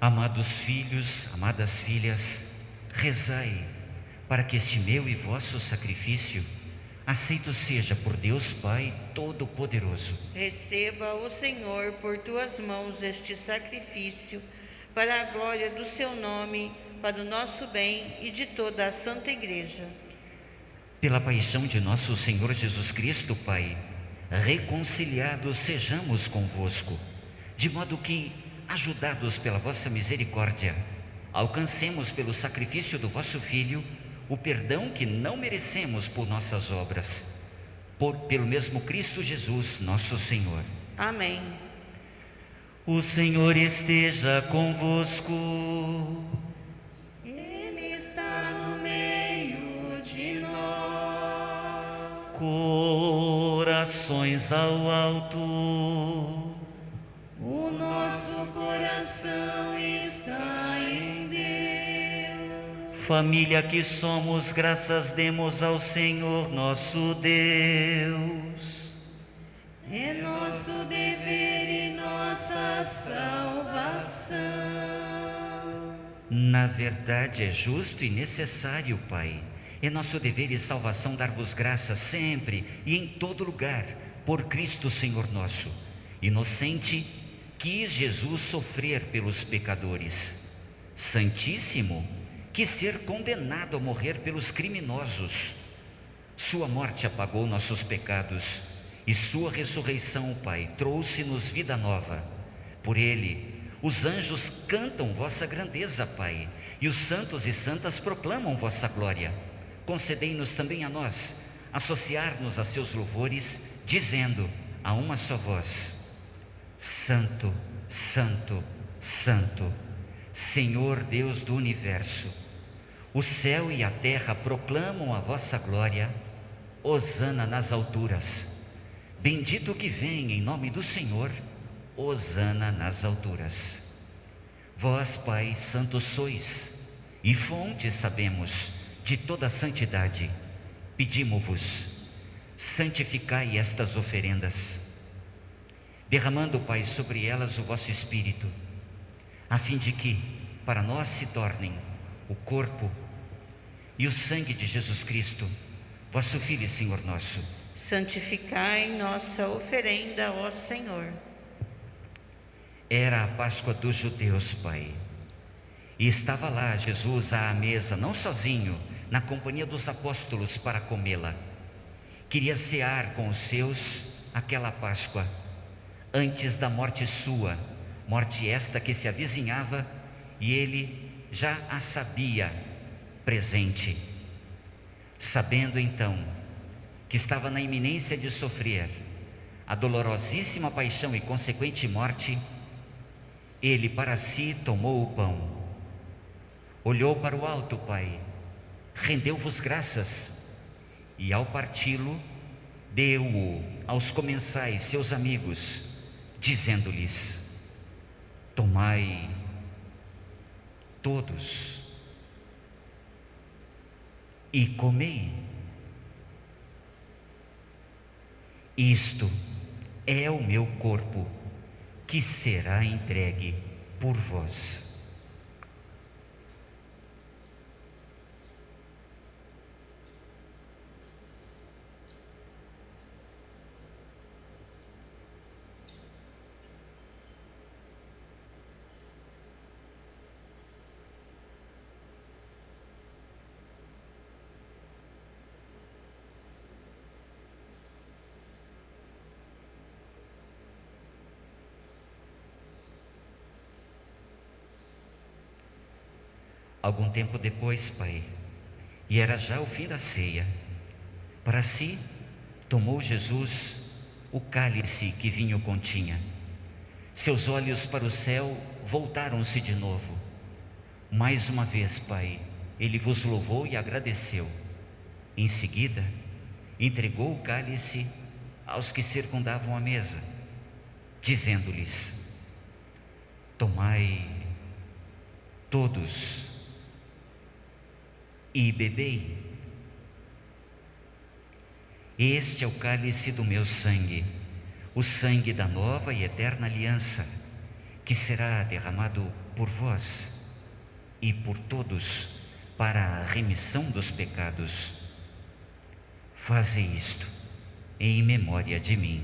Amados filhos, amadas filhas, rezai para que este meu e vosso sacrifício aceito seja por Deus Pai Todo-Poderoso. Receba o Senhor por tuas mãos este sacrifício, para a glória do seu nome, para o nosso bem e de toda a Santa Igreja. Pela paixão de nosso Senhor Jesus Cristo, Pai, reconciliados sejamos convosco, de modo que, ajudados pela vossa misericórdia, alcancemos pelo sacrifício do vosso Filho o perdão que não merecemos por nossas obras, pelo mesmo Cristo Jesus, nosso Senhor. Amém. O Senhor esteja convosco. Ele está no meio de nós. Corações ao alto. O nosso coração está em Deus. Família que somos, graças demos ao Senhor nosso Deus. É nosso dever e nossa salvação. Na verdade é justo e necessário, Pai. É nosso dever e salvação dar-vos graças sempre e em todo lugar, por Cristo Senhor nosso. Inocente, quis Jesus sofrer pelos pecadores. Santíssimo, quis ser condenado a morrer pelos criminosos. Sua morte apagou nossos pecados e sua ressurreição, Pai, trouxe-nos vida nova. Por ele, os anjos cantam vossa grandeza, Pai, e os santos e santas proclamam vossa glória. Concedei-nos também a nós associar-nos a seus louvores, dizendo a uma só voz: Santo, Santo, Santo, Senhor Deus do universo. O céu e a terra proclamam a vossa glória. Hosana nas alturas. Bendito que vem em nome do Senhor. Hosana nas alturas. Vós, Pai, santos sois, e fonte, sabemos, de toda a santidade. Pedimo-vos, santificai estas oferendas, derramando, Pai, sobre elas o vosso Espírito, a fim de que, para nós se tornem o corpo e o sangue de Jesus Cristo, vosso Filho e Senhor nosso. Santificai nossa oferenda, ó Senhor. Era a Páscoa dos judeus, Pai, e estava lá Jesus à mesa, não sozinho, na companhia dos apóstolos para comê-la. Queria cear com os seus aquela Páscoa, antes da morte sua, morte esta que se avizinhava, e ele já a sabia presente. Sabendo então que estava na iminência de sofrer a dolorosíssima paixão e consequente morte, ele para si tomou o pão, olhou para o alto, Pai, rendeu-vos graças e ao parti-lo, deu-o aos comensais, seus amigos, dizendo-lhes: tomai todos e comei. Isto é o meu corpo, que será entregue por vós. Algum tempo depois, Pai, e era já o fim da ceia, para si tomou Jesus o cálice que vinho continha. Seus olhos para o céu voltaram-se de novo. Mais uma vez, Pai, ele vos louvou e agradeceu. Em seguida, entregou o cálice aos que circundavam a mesa, dizendo-lhes: tomai todos e bebei. Este é o cálice do meu sangue, o sangue da nova e eterna aliança, que será derramado por vós e por todos para a remissão dos pecados. Fazei isto em memória de mim.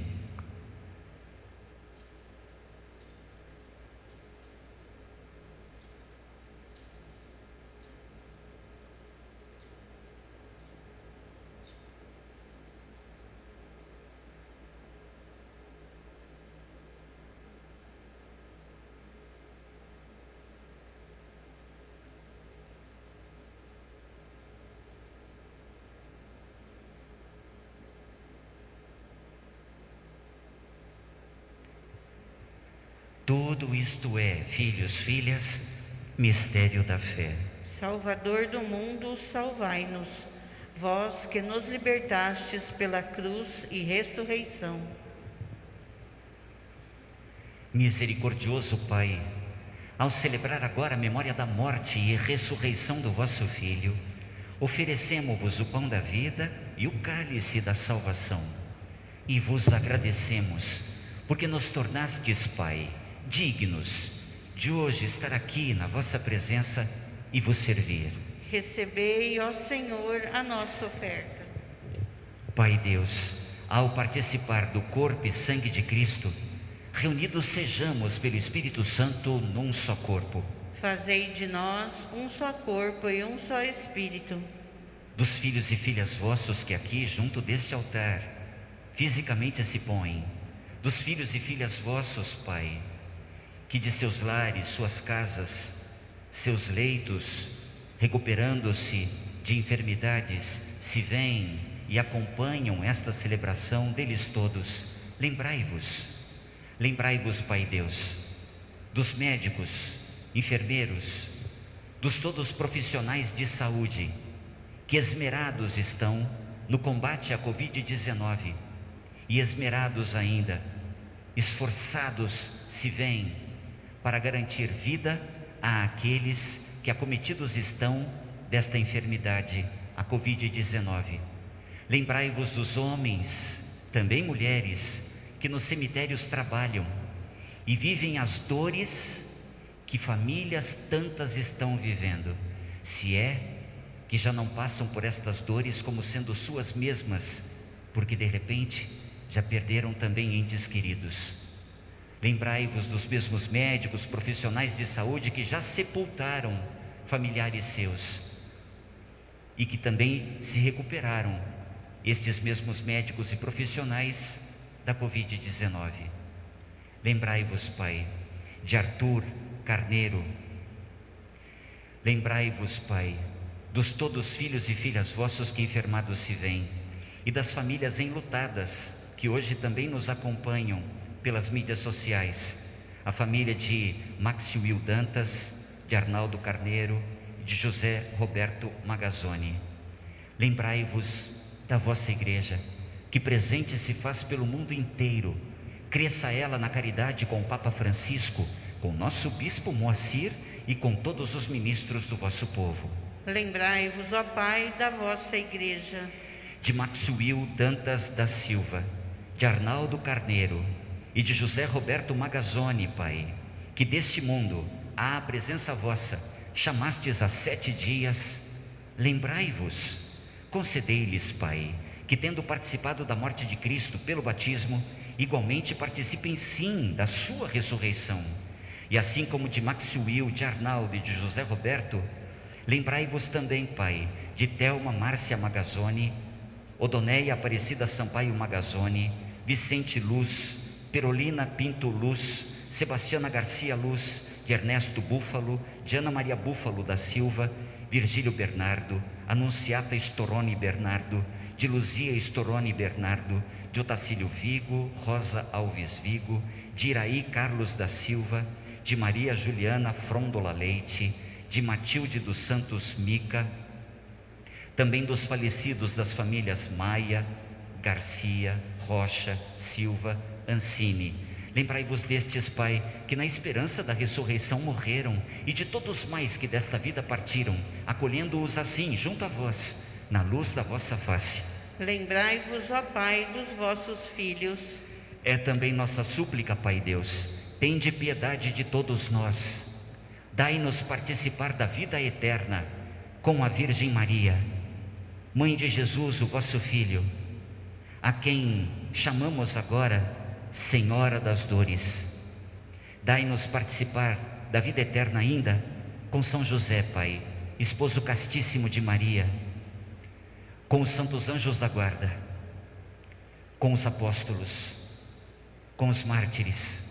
Tudo isto é, filhos, filhas, mistério da fé. Salvador do mundo, salvai-nos, vós que nos libertastes pela cruz e ressurreição. Misericordioso Pai, ao celebrar agora a memória da morte e ressurreição do vosso Filho, oferecemos-vos o pão da vida e o cálice da salvação, e vos agradecemos, porque nos tornastes, Pai, dignos de hoje estar aqui na vossa presença e vos servir. Recebei, ó Senhor, a nossa oferta. Pai Deus, ao participar do corpo e sangue de Cristo, reunidos sejamos pelo Espírito Santo num só corpo. Fazei de nós um só corpo e um só Espírito. Dos filhos e filhas vossos que aqui, junto deste altar, fisicamente se põem, dos filhos e filhas vossos, Pai, que de seus lares, suas casas, seus leitos, recuperando-se de enfermidades, se vêm e acompanham esta celebração deles todos. Lembrai-vos, Pai Deus, dos médicos, enfermeiros, dos todos profissionais de saúde, que esmerados estão no combate à Covid-19 e esmerados ainda, esforçados se vêm para garantir vida àqueles que acometidos estão desta enfermidade, a Covid-19. Lembrai-vos dos homens, também mulheres, que nos cemitérios trabalham e vivem as dores que famílias tantas estão vivendo, se é que já não passam por estas dores como sendo suas mesmas, porque de repente já perderam também entes queridos. Lembrai-vos dos mesmos médicos, profissionais de saúde que já sepultaram familiares seus e que também se recuperaram, estes mesmos médicos e profissionais da Covid-19. Lembrai-vos, Pai, de Arthur Carneiro. Lembrai-vos, Pai, dos todos filhos e filhas vossos que enfermados se vêm e das famílias enlutadas que hoje também nos acompanham pelas mídias sociais, a família de Maxwell Dantas, de Arnaldo Carneiro, de José Roberto Magazzoni. Lembrai-vos da vossa igreja, que presente se faz pelo mundo inteiro. Cresça ela na caridade com o Papa Francisco, com o nosso Bispo Moacir e com todos os ministros do vosso povo. Lembrai-vos, ó Pai, da vossa igreja. De Maxwell Dantas da Silva, de Arnaldo Carneiro e de José Roberto Magazzoni, Pai, que deste mundo, à presença vossa, chamastes há 7 dias. Lembrai-vos, concedei-lhes, Pai, que tendo participado da morte de Cristo pelo batismo, igualmente participem sim da sua ressurreição. E assim como de Maxwell, de Arnaldo e de José Roberto, lembrai-vos também, Pai, de Thelma Márcia Magazzoni, Odoneia Aparecida Sampaio Magazzoni, Vicente Luz, Perolina Pinto Luz, Sebastiana Garcia Luz, de Ernesto Búfalo, de Ana Maria Búfalo da Silva, Virgílio Bernardo, Anunciata Storoni Bernardo, de Luzia Storoni Bernardo, de Otacílio Vigo, Rosa Alves Vigo, de Iraí Carlos da Silva, de Maria Juliana Frondola Leite, de Matilde dos Santos Mica, também dos falecidos das famílias Maia, Garcia, Rocha, Silva, Ancini. Lembrai-vos destes, Pai, que na esperança da ressurreição morreram, e de todos mais que desta vida partiram, acolhendo-os assim junto a vós, na luz da vossa face. Lembrai-vos, ó Pai, dos vossos filhos. É também nossa súplica, Pai Deus, tende piedade de todos nós. Dai-nos participar da vida eterna com a Virgem Maria, Mãe de Jesus, o vosso Filho, a quem chamamos agora Senhora das Dores. Dai-nos participar da vida eterna ainda com São José, Pai, esposo castíssimo de Maria, com os santos anjos da guarda, com os apóstolos, com os mártires,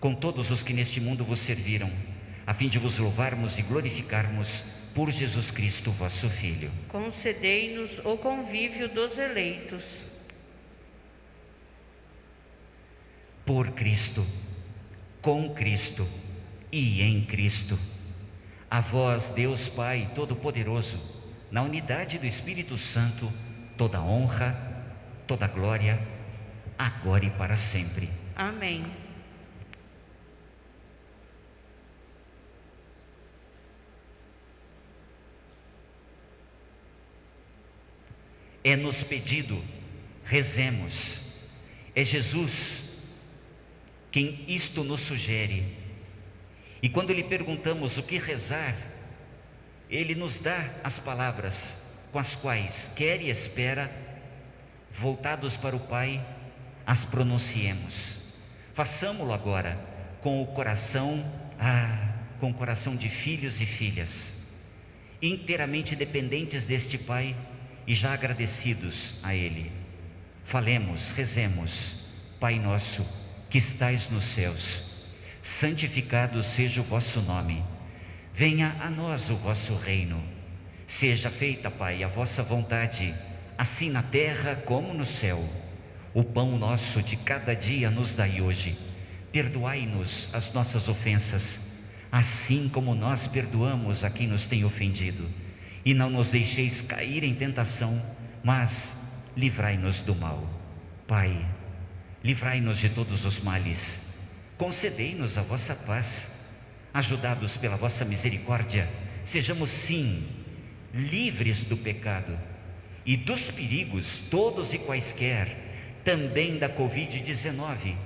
com todos os que neste mundo vos serviram, a fim de vos louvarmos e glorificarmos por Jesus Cristo, vosso Filho. Concedei-nos o convívio dos eleitos. Por Cristo, com Cristo e em Cristo. A vós, Deus Pai Todo-Poderoso, na unidade do Espírito Santo, toda honra, toda glória, agora e para sempre. Amém. É-nos pedido, rezemos. É Jesus quem isto nos sugere. E quando lhe perguntamos o que rezar, ele nos dá as palavras com as quais quer e espera, voltados para o Pai, as pronunciemos. Façamo-lo agora com o coração, com o coração de filhos e filhas, inteiramente dependentes deste Pai e já agradecidos a Ele. Falemos, rezemos. Pai nosso, que estais nos céus, santificado seja o vosso nome. Venha a nós o vosso reino. Seja feita, Pai, a vossa vontade, assim na terra como no céu. O pão nosso de cada dia nos dai hoje. Perdoai-nos as nossas ofensas, assim como nós perdoamos a quem nos tem ofendido. E não nos deixeis cair em tentação, mas livrai-nos do mal. Pai, livrai-nos de todos os males. Concedei-nos a vossa paz. Ajudados pela vossa misericórdia, sejamos sim livres do pecado e dos perigos todos e quaisquer, também da Covid-19,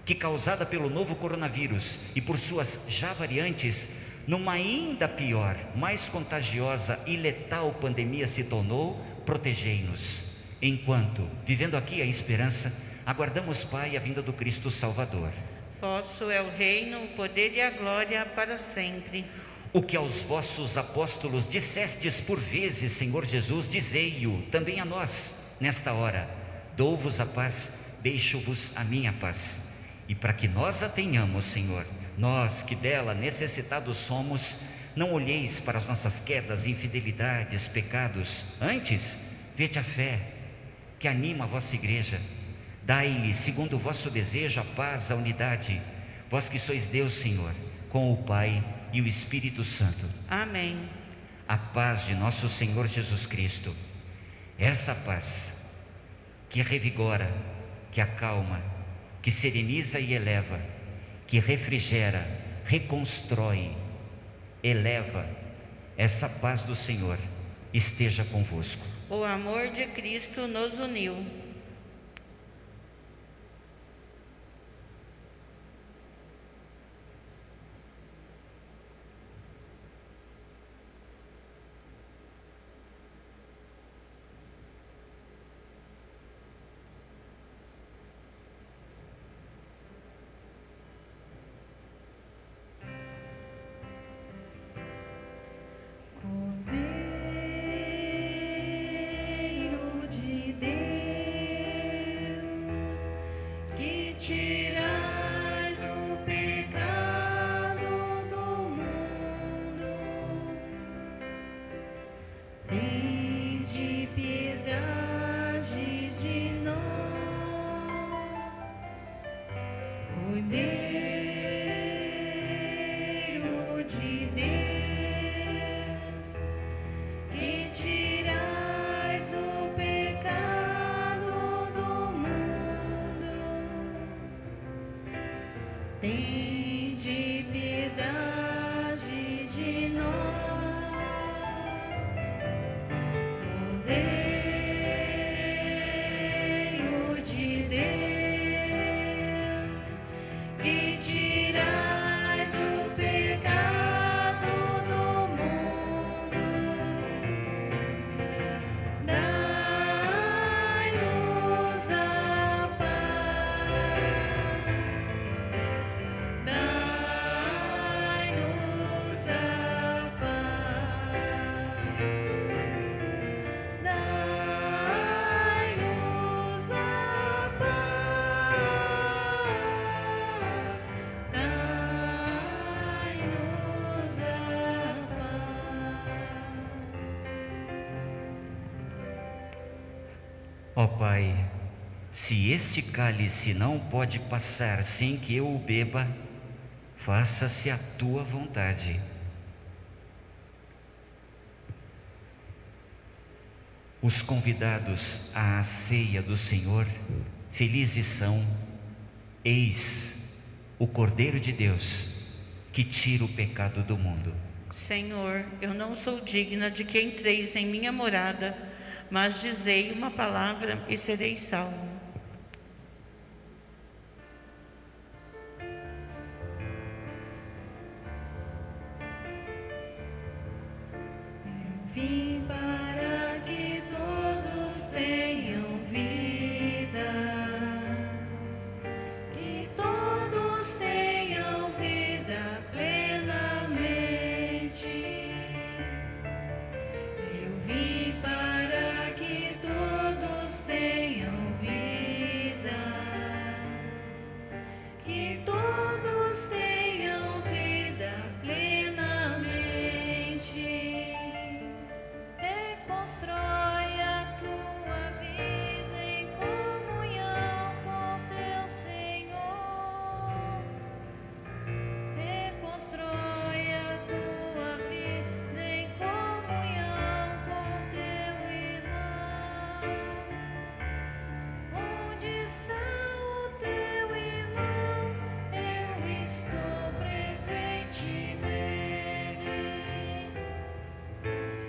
que causada pelo novo coronavírus e por suas já variantes, numa ainda pior, mais contagiosa e letal pandemia se tornou, protegei-nos. Enquanto, vivendo aqui a esperança, aguardamos, Pai, a vinda do Cristo Salvador. Vosso é o reino, o poder e a glória para sempre. O que aos vossos apóstolos dissestes por vezes, Senhor Jesus, dizei-o também a nós, nesta hora. Dou-vos a paz, deixo-vos a minha paz. E para que nós a tenhamos, Senhor, nós que dela necessitados somos, não olheis para as nossas quedas, infidelidades, pecados. Antes, vede a fé que anima a vossa igreja. Dai-lhe, segundo o vosso desejo, a paz, a unidade. Vós que sois Deus, Senhor, com o Pai e o Espírito Santo. Amém. A paz de nosso Senhor Jesus Cristo, essa paz que revigora, que acalma, que sereniza e eleva, que refrigera, reconstrói, eleva, essa paz do Senhor esteja convosco. O amor de Cristo nos uniu. Cordeiro de Deus, que tirais o pecado do mundo, tende piedade de nós. Cordeiro de Deus, que tirais o pecado do mundo, tende piedade de nós. Cordeiro de Deus, que tirais Ó Pai, se este cálice não pode passar sem que eu o beba, faça-se a tua vontade. Os convidados à ceia do Senhor, felizes são, eis o Cordeiro de Deus, que tira o pecado do mundo. Senhor, eu não sou digna de que entreis em minha morada, mas dizei uma palavra e serei salvo. Vim para que todos tenham vida, que todos tenham vida plenamente. Eu vim para que todos tenham vida, que todos tenham vida plenamente. Reconstrói a tua vida em comunhão com teu Senhor. Reconstrói a tua vida em comunhão com teu irmão. Onde está o teu irmão? Eu estou presente nele.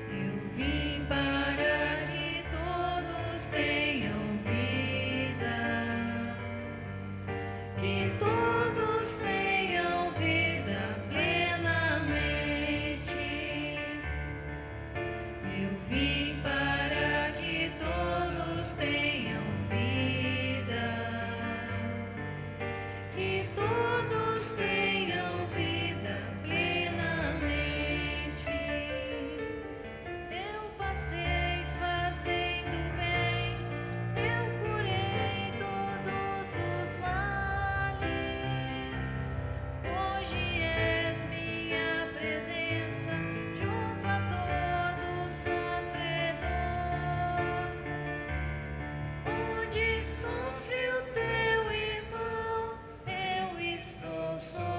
Eu vim para que todos tenham vida, que todos tenham vida plenamente. Eu vim para que todos tenham vida, que todos tenham vida plenamente. Eu passei fazendo bem, eu curei todos os males. Hoje és minha presença junto a todo sofredor. Onde sofre o teu irmão, eu estou sofrendo.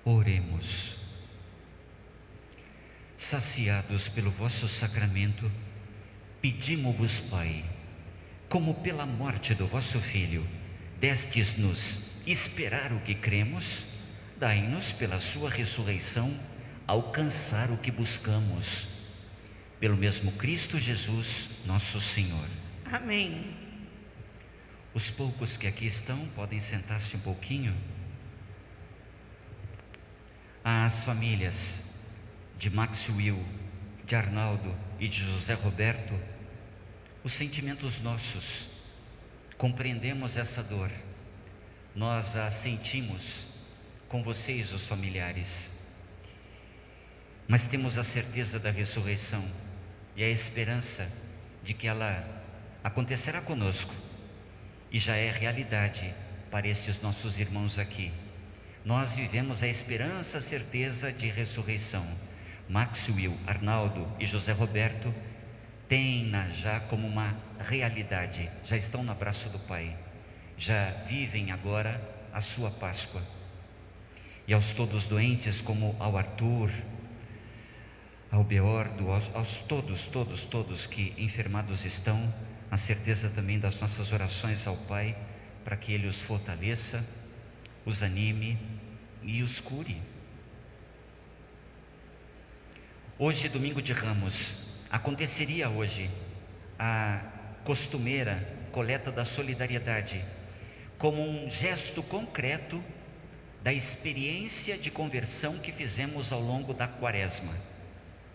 Oremos. Saciados pelo vosso sacramento, pedimo-vos, Pai, como pela morte do vosso Filho destes-nos esperar o que cremos, dai-nos pela sua ressurreição alcançar o que buscamos. Pelo mesmo Cristo Jesus, nosso Senhor. Amém. Os poucos que aqui estão podem sentar-se um pouquinho. As famílias de Max Will, de Arnaldo e de José Roberto, os sentimentos nossos, compreendemos essa dor, nós a sentimos com vocês, os familiares, mas temos a certeza da ressurreição e a esperança de que ela acontecerá conosco e já é realidade para estes nossos irmãos aqui. Nós vivemos a esperança, a certeza de ressurreição. Max Will, Arnaldo e José Roberto têm-na já como uma realidade, já estão no abraço do Pai, já vivem agora a sua Páscoa. E aos todos doentes, como ao Arthur, ao Beordo, aos todos que enfermados estão, a certeza também das nossas orações ao Pai, para que Ele os fortaleça, os anime e os cure. Hoje, domingo de Ramos, aconteceria hoje a costumeira coleta da solidariedade, como um gesto concreto da experiência de conversão que fizemos ao longo da Quaresma.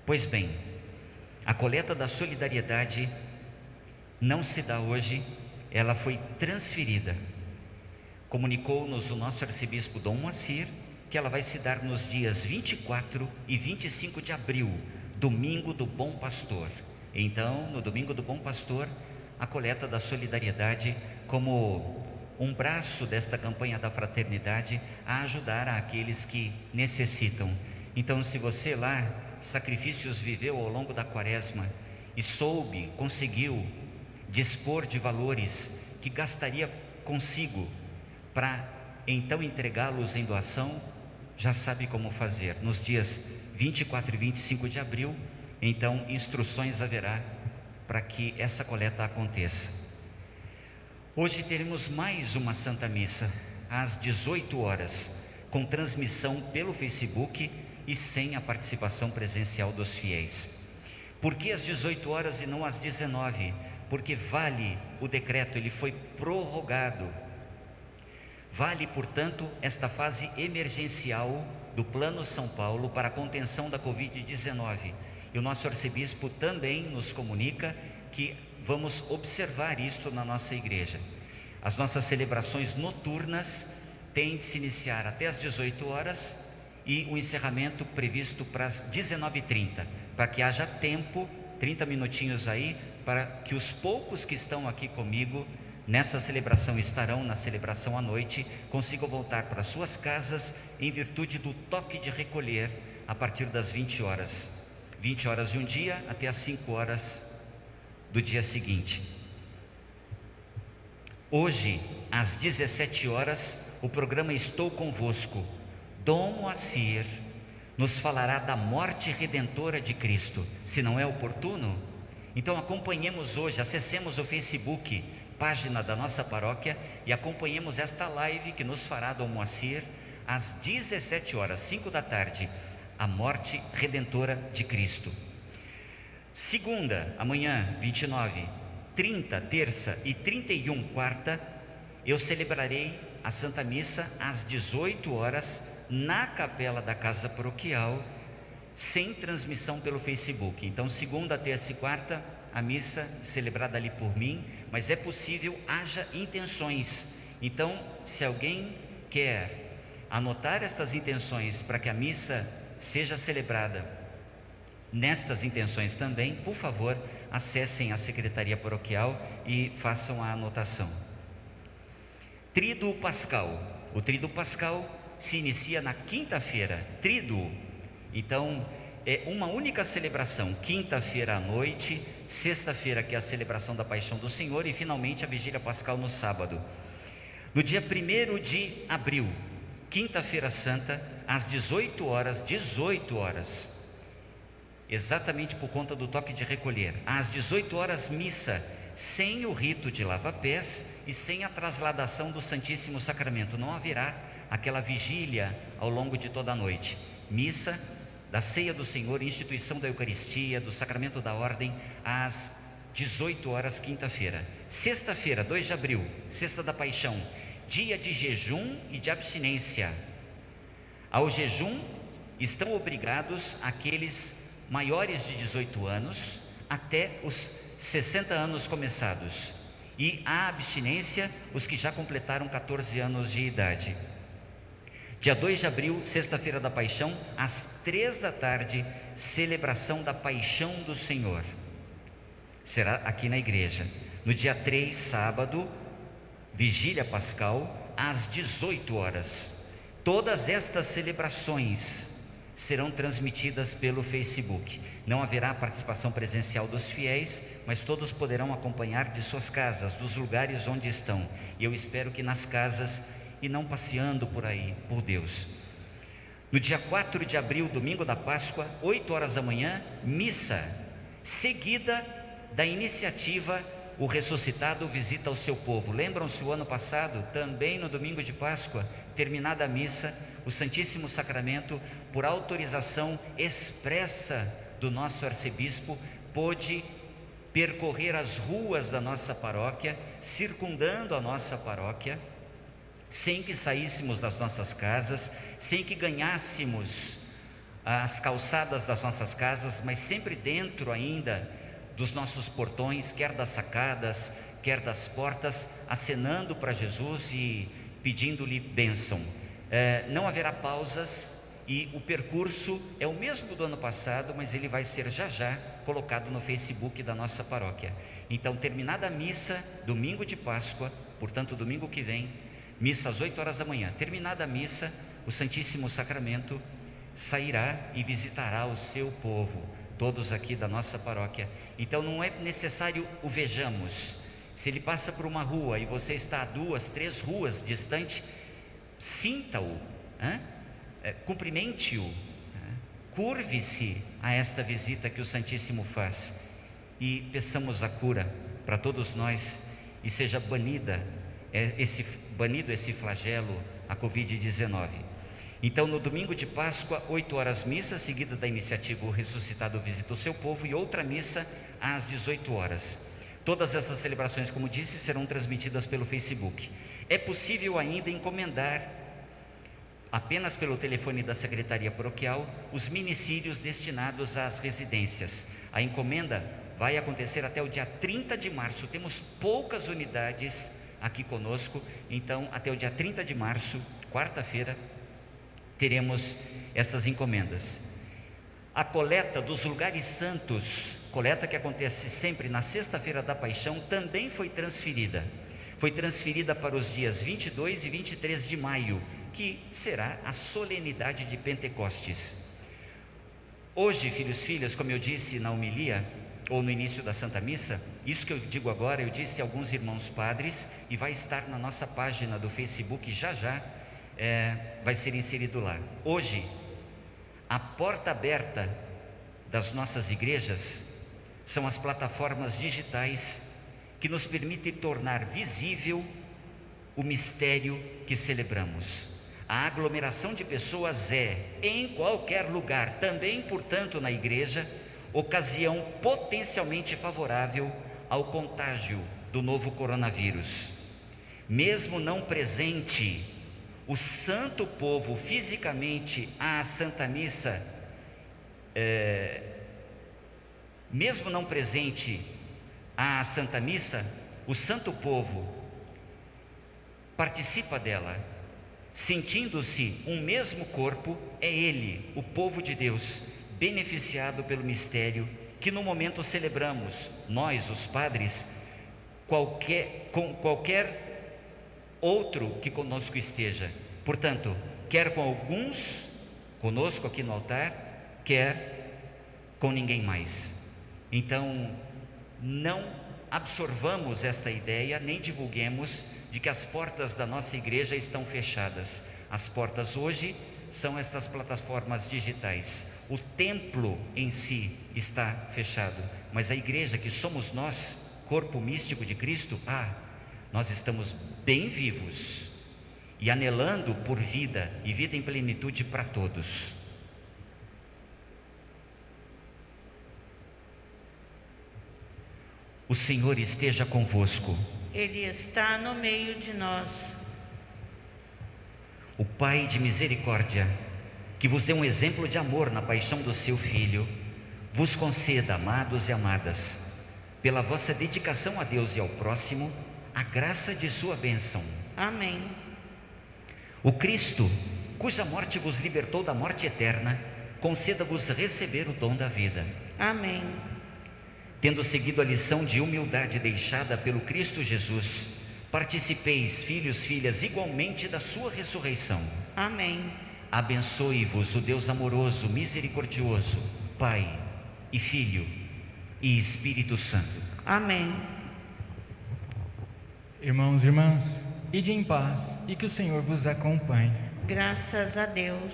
Pois bem, a coleta da solidariedade não se dá hoje, ela foi transferida. Comunicou-nos o nosso arcebispo Dom Moacir que ela vai se dar nos dias 24 e 25 de abril, domingo do Bom Pastor. Então, no domingo do Bom Pastor, a coleta da solidariedade como um braço desta campanha da fraternidade a ajudar aqueles que necessitam. Então, se você lá, sacrifícios, viveu ao longo da Quaresma e conseguiu dispor de valores que gastaria consigo para então entregá-los em doação, já sabe como fazer. Nos dias 24 e 25 de abril, então instruções haverá para que essa coleta aconteça. Hoje teremos mais uma Santa Missa, às 18 horas, com transmissão pelo Facebook e sem a participação presencial dos fiéis. Por que às 18 horas e não às 19? Porque vale o decreto, ele foi prorrogado. Vale, portanto, esta fase emergencial do Plano São Paulo para a contenção da Covid-19. E o nosso arcebispo também nos comunica que vamos observar isto na nossa igreja. As nossas celebrações noturnas têm de se iniciar até às 18 horas e o encerramento previsto para as 19h30, para que haja tempo, 30 minutinhos aí, para que os poucos que estão aqui comigo nessa celebração, estarão na celebração à noite, consigam voltar para suas casas em virtude do toque de recolher a partir das 20 horas. 20 horas de um dia até as 5 horas do dia seguinte. Hoje, às 17 horas, o programa Estou Convosco, Dom Moacir nos falará da morte redentora de Cristo. Se não é oportuno, então acompanhemos hoje, acessemos o Facebook, página da nossa paróquia, e acompanhemos esta live que nos fará Dom Moacir às 17 horas, 5 da tarde, a morte redentora de Cristo. Segunda, amanhã, 29, 30, terça e 31, quarta, eu celebrarei a Santa Missa às 18 horas na capela da Casa Paroquial, sem transmissão pelo Facebook. Então, segunda, terça e quarta, a missa celebrada ali por mim, mas é possível haja intenções. Então, se alguém quer anotar estas intenções para que a missa seja celebrada nestas intenções também, por favor, acessem a Secretaria Paroquial e façam a anotação. Tríduo Pascal. O Tríduo Pascal se inicia na quinta-feira, Tríduo. Então, é uma única celebração, quinta-feira à noite, sexta-feira, que é a celebração da Paixão do Senhor, e finalmente a Vigília Pascal no sábado. No dia 1º de abril, quinta-feira santa, às 18 horas, exatamente por conta do toque de recolher, às 18 horas missa, sem o rito de lava-pés e sem a trasladação do Santíssimo Sacramento. Não haverá aquela vigília ao longo de toda a noite. Missa da Ceia do Senhor, instituição da Eucaristia, do Sacramento da Ordem, às 18 horas, quinta-feira. Sexta-feira, 2 de abril, Sexta da Paixão, dia de jejum e de abstinência. Ao jejum estão obrigados aqueles maiores de 18 anos até os 60 anos começados, e a abstinência os que já completaram 14 anos de idade. Dia 2 de abril, Sexta-feira da Paixão, às 3 da tarde, celebração da Paixão do Senhor. Será aqui na igreja. No dia 3, sábado, Vigília Pascal, às 18 horas. Todas estas celebrações serão transmitidas pelo Facebook. Não haverá participação presencial dos fiéis, mas todos poderão acompanhar de suas casas, dos lugares onde estão. E eu espero que nas casas e não passeando por aí, por Deus. No dia 4 de abril, domingo da Páscoa, 8 horas da manhã, missa, seguida da iniciativa O Ressuscitado Visita o Seu Povo. Lembram-se o ano passado, também no domingo de Páscoa, terminada a missa, o Santíssimo Sacramento, por autorização expressa do nosso arcebispo, pôde percorrer as ruas da nossa paróquia, circundando a nossa paróquia, sem que saíssemos das nossas casas, sem que ganhássemos as calçadas das nossas casas, mas sempre dentro ainda dos nossos portões, quer das sacadas, quer das portas, acenando para Jesus e pedindo-lhe bênção. Não haverá pausas e o percurso é o mesmo do ano passado, mas ele vai ser já colocado no Facebook da nossa paróquia. Então, terminada a missa, domingo de Páscoa, portanto domingo que vem, missa às 8 horas da manhã. Terminada a missa, o Santíssimo Sacramento sairá e visitará o seu povo, todos aqui da nossa paróquia. Então não é necessário o vejamos. Se ele passa por uma rua e você está a 2, 3 ruas distante, sinta-o, cumprimente-o, curve-se a esta visita que o Santíssimo faz e peçamos a cura para todos nós e seja banido esse flagelo, a Covid-19. Então, no domingo de Páscoa, 8 horas missa, seguida da iniciativa O Ressuscitado Visita o Seu Povo, e outra missa às 18 horas. Todas essas celebrações, como disse, serão transmitidas pelo Facebook. É possível ainda encomendar, apenas pelo telefone da Secretaria Paroquial, os minicílios destinados às residências. A encomenda vai acontecer até o dia 30 de março. Temos poucas unidades aqui conosco, então até o dia 30 de março, quarta-feira, teremos essas encomendas. A coleta dos lugares santos, coleta que acontece sempre na Sexta-feira da Paixão, também foi transferida. Foi transferida para os dias 22 e 23 de maio, que será a solenidade de Pentecostes. Hoje, filhos e filhas, como eu disse na homilia, ou no início da Santa Missa, isso que eu digo agora, eu disse a alguns irmãos padres, e vai estar na nossa página do Facebook, já vai ser inserido lá. Hoje, a porta aberta das nossas igrejas são as plataformas digitais que nos permitem tornar visível o mistério que celebramos. A aglomeração de pessoas é, em qualquer lugar, também, portanto, na igreja, ocasião potencialmente favorável ao contágio do novo coronavírus. Mesmo não presente o santo povo fisicamente à Santa Missa, mesmo não presente à Santa Missa, o santo povo participa dela, sentindo-se um mesmo corpo. É ele, o povo de Deus, beneficiado pelo mistério que no momento celebramos, nós, os padres, com qualquer outro que conosco esteja. Portanto, quer com alguns conosco aqui no altar, quer com ninguém mais. Então, não absorvamos esta ideia, nem divulguemos de que as portas da nossa igreja estão fechadas. As portas hoje são estas plataformas digitais. O templo em si está fechado, mas a igreja, que somos nós, corpo místico de Cristo, nós estamos bem vivos e anelando por vida e vida em plenitude para todos. O Senhor esteja convosco. Ele está no meio de nós. O Pai de misericórdia, que vos dê um exemplo de amor na paixão do seu Filho, vos conceda, amados e amadas, pela vossa dedicação a Deus e ao próximo, a graça de sua bênção. Amém. O Cristo, cuja morte vos libertou da morte eterna, conceda-vos receber o dom da vida. Amém. Tendo seguido a lição de humildade deixada pelo Cristo Jesus, participeis, filhos, filhas, igualmente da sua ressurreição. Amém. Abençoe-vos o Deus amoroso, misericordioso, Pai e Filho e Espírito Santo. Amém. Irmãos e irmãs, ide em paz e que o Senhor vos acompanhe. Graças a Deus.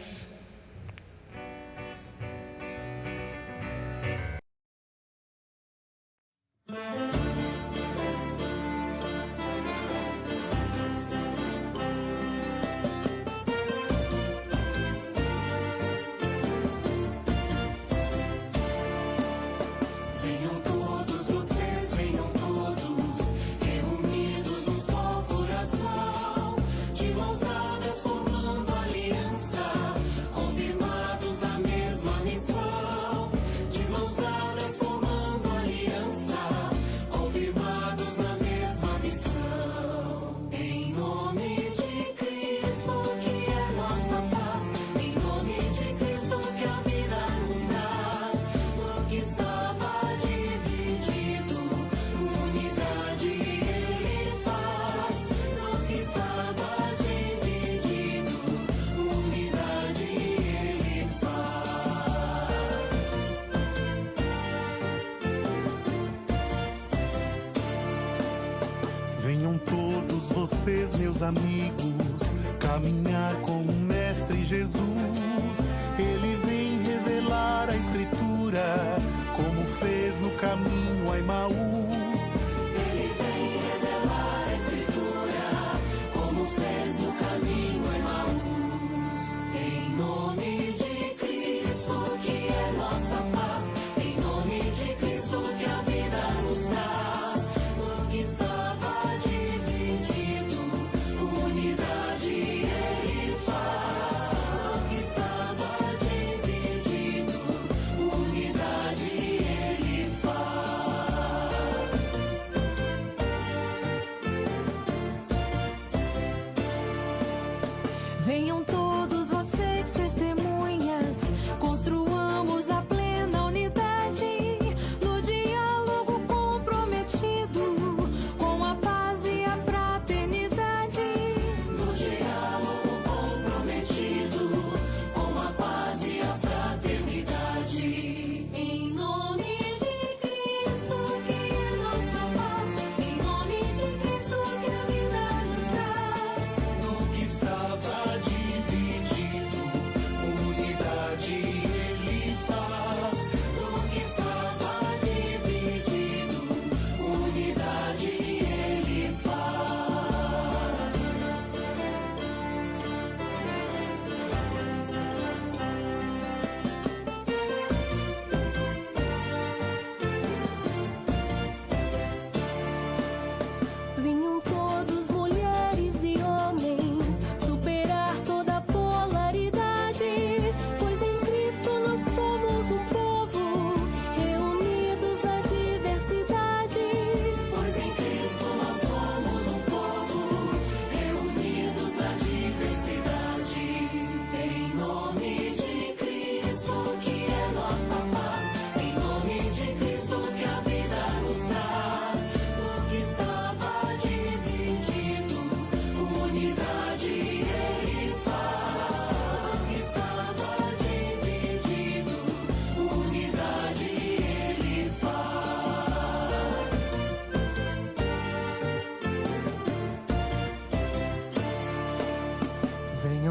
Venham todos vocês, venham todos, reunidos num só coração, de mãos dadas formando aliança, confirmados na mesma missão. De mãos dadas formando aliança, confirmados na mesma missão. Em nome de Cristo, que é nossa paz, em nome de Cristo, que a vida nos traz, no que estava dividido, unidade Ele faz. No que estava dividido, unidade Ele faz. Venham todos vocês, meus amigos, caminhar com o Mestre Jesus. Ele vem revelar a Escritura, como fez no caminho a Emaús. Ele vem revelar a Escritura, como fez no caminho a Emaús. Em nome de Cristo, que é nossa paz, em nome de Cristo, que a vida nos traz, no que estava dividido, unidade Ele faz. No que estava dividido, unidade Ele faz. Venham todos vocês, testemunhas, construamos a plena unidade, no diálogo comprometido, com a paz e a fraternidade. No diálogo comprometido, com a paz e a fraternidade. Em nome de Cristo, que é nossa paz, em nome de Cristo, que a vida nos traz. No que estava dividido,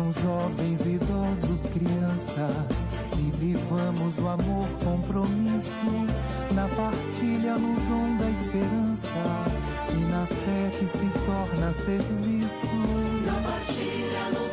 Venham jovens, idosos, crianças, e vivamos o amor, compromisso, na partilha, no dom da esperança, e na fé que se torna serviço. Na partilha, no